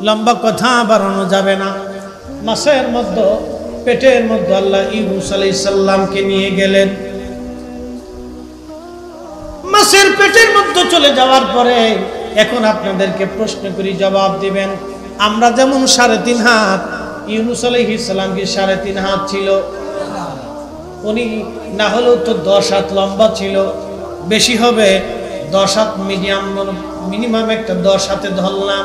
লম্বা কথা বাড়ানো যাবে না। মাছের মধ্যে, পেটের মধ্যে আল্লাহ ইউনূস আলাইহিস সালামকে নিয়ে গেলেন। মাছের পেটের মধ্যে চলে যাওয়ার পরে এখন আপনাদেরকে প্রশ্ন করি, জবাব দিবেন। আমরা যেমন 3.5 হাত, ইউনূস আলাইহিস সালাম কি 3.5 হাত ছিল? উনি না হলেও তো 10 হাত লম্বা ছিল, বেশি হবে 10 হাত, মিনিমাম একটা 10 হাতে ধরলাম।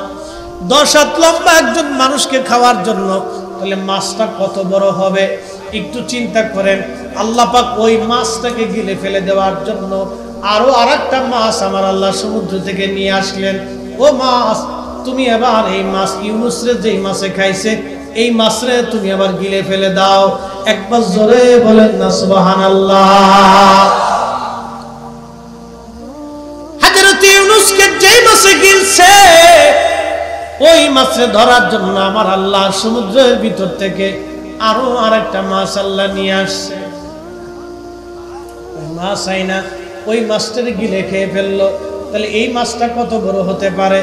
10 হাত লম্বা একজন মানুষকে খাওয়ার জন্য, তাহলে মাছটা কত বড় হবে একটু চিন্তা করেন। আল্লাহ পাক ওই মাছটাকে গিলে ফেলে দেওয়ার জন্য আরো আরেকটা মাছ আমার আল্লাহ সমুদ্র থেকে নিয়ে আসলেন। ও মাছ, তুমি এবার এই মাছ, ইউনূসরে যেই মাছে খাইছে এই মাছরে তুমি আবার গিলে ফেলে দাও। একবার জোরে বলেন না সুবহানাল্লাহ। হযরত ইউনূসকে যেই মাছে গিলছে ওই মাছরে ধরার জন্য আমার আল্লাহ সমুদ্রের ভিতর থেকে আরো আরেকটা মাছ আল্লাহ নিয়ে আসছে। ওই মাছ আইনা ওই মাছটারে গিলে খেয়ে ফেললো। তাহলে এই মাছটা কত বড় হতে পারে?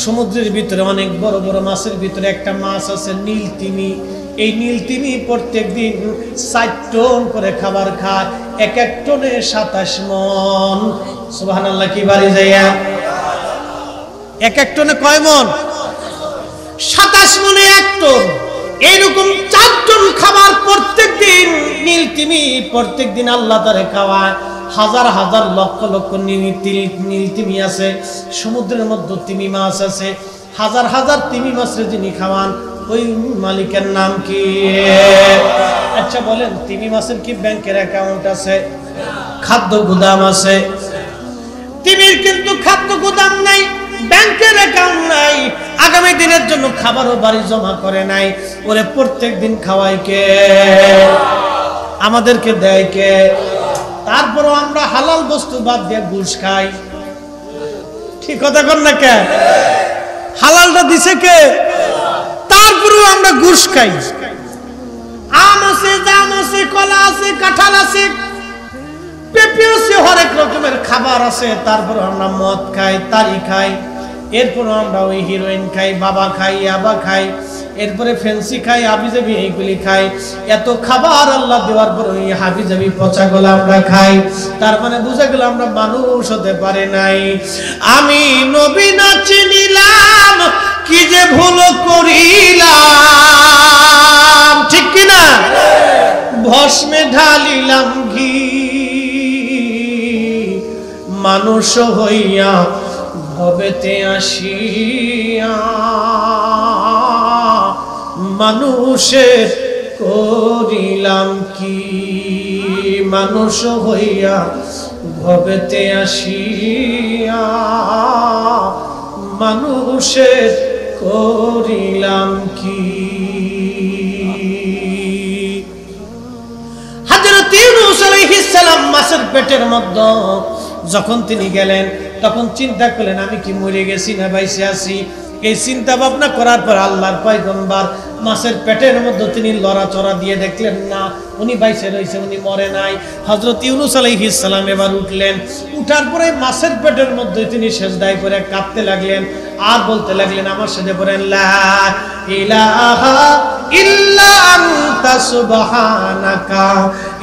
সমুদ্রের ভিতরে অনেক বড় বড় মাছের ভিতরে একটা মাছ আছে নীলতিমি। এই নীলতিমি প্রত্যেকদিন 4 টন করে খাবার খায়, এক এক টনে 27 মন। সুবহানাল্লাহ, কি বাড়ি যাইয়া এক এক টনে কয় মন? 27 মনে 1 টন। এইরকম 4 টন খাবার প্রত্যেকদিন নীলতিমি প্রত্যেকদিন আল্লাহ তারে খাওয়ায়। হাজার হাজার লক্ষ লক্ষ নীলতিমি আছে সমুদ্রের মধ্যে, তিমি মাছ আছে, হাজার হাজার তিমি মাছের যিনি খাওয়ান ওই মালিকের নাম কি? আচ্ছা বলেন, তিমি মাছের কি ব্যাংকের অ্যাকাউন্ট আছে? খাদ্য গুদাম আছে? তিমির কিন্তু খাদ্য গুদাম নাই, ব্যাংকের অ্যাকাউন্ট নাই, আগামী দিনের জন্য খাবারও বাড়ি জমা করে নাই। ওরে প্রত্যেক দিন খাওয়াই কে? আমাদেরকে দেয় কে? তারপরও আমরা হালাল বস্তু বাদ দিয়ে ঘুষ খাই। ঠিক কথা কর না কে? হালালটা দিছে কে? তারপরেও আমরা ঘুষ খাই। আম আছে, জাম আছে, কলা আছে, কাঁঠাল আছে, পেঁপে আছে, হরেক রকমের খাবার আছে, তারপরে আমরা মদ খাই, তারি খাই, এরপরে আমরা ওই হিরোইন খাই, বাবা খাই, ইয়াবা খাই, এরপরে ফেন্সি খাই, হাবিজাবি এইগুলি খাই। এত খাবার আল্লাহ দেওয়ার পর ওই হাবিজাবি পচাগুলো আমরা খাই। তার মানে বুঝা গেল আমরা মানুষ হতে পারে নাই। আমি নবী না চিনিলাম, কি যে ভুল করিলাম, ঠিক কিনা? ভস্মে ঢালিলাম ঘি, মানুষ হইয়া ভবেতে আসিয়া মানুষের করিলাম কি? মানুষ হইয়া ভবেতে আসিয়া মানুষের করিলাম কি। হযরত ইউনূস আলাইহিস সালাম মাছের পেটের মধ্যে যখন তিনি গেলেন তখন চিন্তা করলেন আমি কি মরে গেছি না বাইসে আছি। এই চিন্তা ভাবনা করার পর আল্লাহর পয়গম্বর মাছের পেটের মধ্যে তিনি লড়াচড়া দিয়ে দেখলেন না উনি বাইসে রয়েছে, উনি মরে নাই। হযরত ইউনূস আলাইহিস সালাম এবার উঠলেন, উঠার পরে মাছের পেটের মধ্যে তিনি সিজদায় পড়ে কাঁদতে লাগলেন আর বলতে লাগলেন আমার সাথে পড়েন লা ইলাহা ইল্লা আনতা সুবহানাকা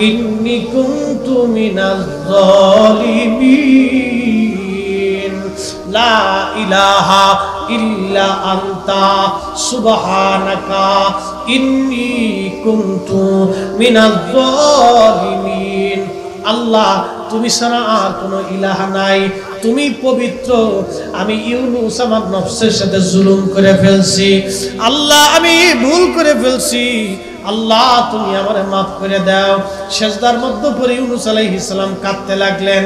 ইন্নী কুনতু মিনাজ জালিমিন। লা ইলাহা ইল্লা আনতা সুবহানাকা ইন্নী কুনতু মিনাজ জালিমিন। আল্লাহ তুমি ছাড়া আর কোনো ইলাহা নাই, তুমি পবিত্র। আমি ইউনূস আমার নফসের সাথে জুলুম করে ফেলছি, আল্লাহ আমি ভুল করে ফেলছি, আল্লাহ তুমি আমারে মাফ করে দাও। সিজদার মধ্যে পড়ে ইউনূস আলাইহিস সালাম কাঁদতে লাগলেন।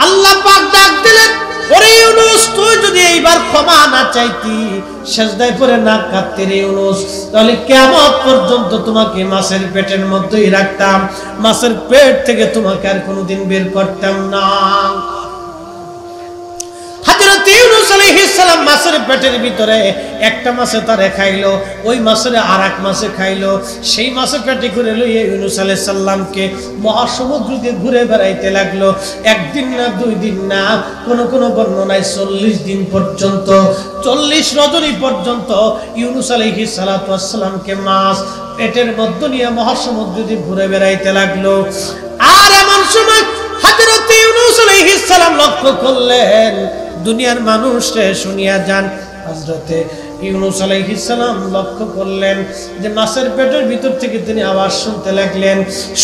আল্লাহ পাক ডাক দিলেন, ওরে ইউনূস তুই যদি এইবার ক্ষমা না চাইতি, সিজদায় পড়ে না কাঁদতে রে ইউনূস, তাহলে কিয়ামত পর্যন্ত তোমাকে মাছের পেটের মধ্যেই রাখতাম, মাছের পেট থেকে তোমাকে আর কোনোদিন বের করতাম না। হযরত ইউনূস আলাইহিস সালাম মাছের পেটের ভিতরে একটা মাছে তারে খাইলো, ওই মাছের আরেক মাছে খাইলো, সেই মাছের পেটে করে লইয়ে ইউনূস আলাইহিস সালামকে মহাসমুদ্র দিয়ে ঘুরে বেড়াইতে লাগলো। একদিন না দুই দিন না, কোন কোন বর্ণনায় 40 দিন পর্যন্ত, 40 রজনী পর্যন্ত ইউনূস আলাইহিস সালাতু ওয়াস সালামকে মাছ পেটের মধ্যে নিয়ে মহাসমুদ্র দিয়ে ঘুরে বেড়াইতে লাগলো। আর এমন সময় হযরত ইউনূস আলাইহিস সালাম লক্ষ্য করলেন দুনিয়ার মানুষরা শুনিয়া যান, হযরতে ইউনূস আলাইহিস সালাম লক্ষ্য করলেন যে মাছের পেটের ভিতর থেকে তিনি আওয়াজ শুনতে লাগলেন,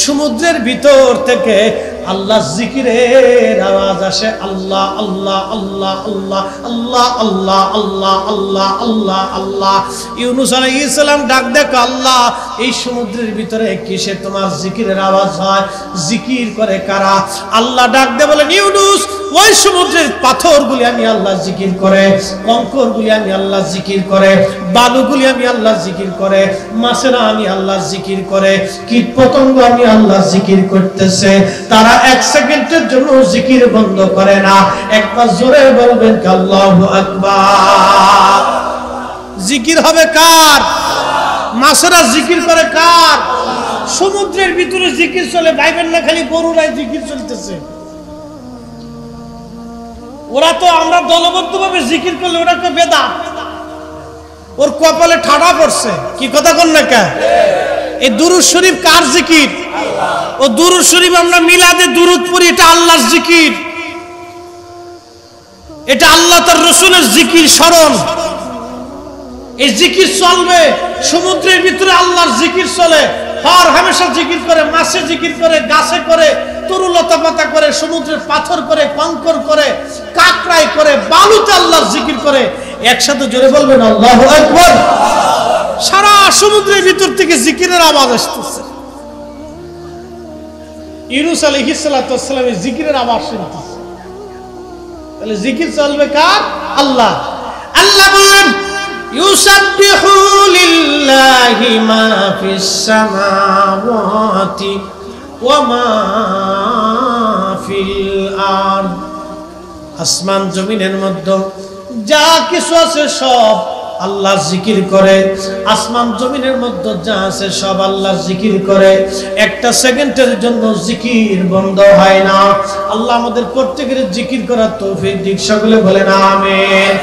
সমুদ্রের ভিতর থেকে আল্লাহ জিকিরের আওয়াজ আসে, আল্লাহ আল্লাহ আল্লাহ আল্লাহ আল্লাহ আল্লাহ আল্লাহ আল্লাহ আল্লাহ আল্লাহ। ইউনূস আলাইহিস সালাম ডাক দেখো, আল্লাহ এই সমুদ্রের ভিতরে কিসে তোমার জিকিরের আওয়াজ হয়, জিকির করে কারা? আল্লাহ ডাক দে বলেন, ইউনূস ওই সমুদ্রের পাথরগুলি আমি আল্লাহ জিকির করে, কঙ্করগুলি আমি আল্লাহ জিকির করে, বালুগুলি আমি আল্লাহ জিকির করে, মাছেরা আমি আল্লাহ জিকির করে, কীট পতঙ্গ আমি আল্লাহ জিকির করতেছে, তারা এক সেকেন্ডের জন্য জিকির বন্ধ করে না। একবার জোরে বলবেন আল্লাহু আকবার। জিকির হবে কার? মাছেরা জিকির করে কার? সমুদ্রের ভিতরে জিকির চলে, ভাইবেন না খালি গরুরাই জিকির চলতেছে। ওরা তো আমরা দলবদ্ধভাবে জিকির করলে ওরা তো বেদাত, ওর কপালে ঠাডা পড়ছে। কি কথা কন না কে? এই দুরূদ শরীফ কার জিকির? ও দুরূদ শরীফ আমরা মিলাদে দুরূদ পড়ি, এটা আল্লাহর জিকির, এটা আল্লাহ তার রাসূলের জিকির স্মরণ। এই জিকির চলবে সমুদ্রের ভিতরে, আল্লাহর জিকির চলে, হর হামেশা জিকির করে, মাছে জিকির করে, গাছে করে, তরুলতা পাতা করে, সমুদ্রের পাথর করে, কঙ্কর করে, কাকড়াই করে, বালুতে আল্লাহর জিকির করে। একসাথে জোরে বলবেন আল্লাহু আকবার। সারা সমুদ্রের ভিতর থেকে জিকিরের আওয়াজ আসতেছে। ইউনূস আলাইহিস সালাতু ওয়াস সালামের জিকিরের আওয়াজ শুনতেছে। তাহলে জিকির চলবে কার? আল্লাহ। আল্লাহ বলেন, ইউসাব্বিহু লিল্লাহি মা ফিস সামাওয়াতি ওয়া মা ফিল আরদ। আসমান জমিনের মধ্যে যা কিছু আছে সব আল্লাহ জিকির করে। আসমান জমিনের মধ্যে যা আছে সব আল্লাহ জিকির করে। একটা সেকেন্ডের জন্য জিকির বন্ধ হয় না। আল্লাহ আমাদের প্রত্যেকের জিকির করার তৌফিক দিক। সকলে বলেন আমিন।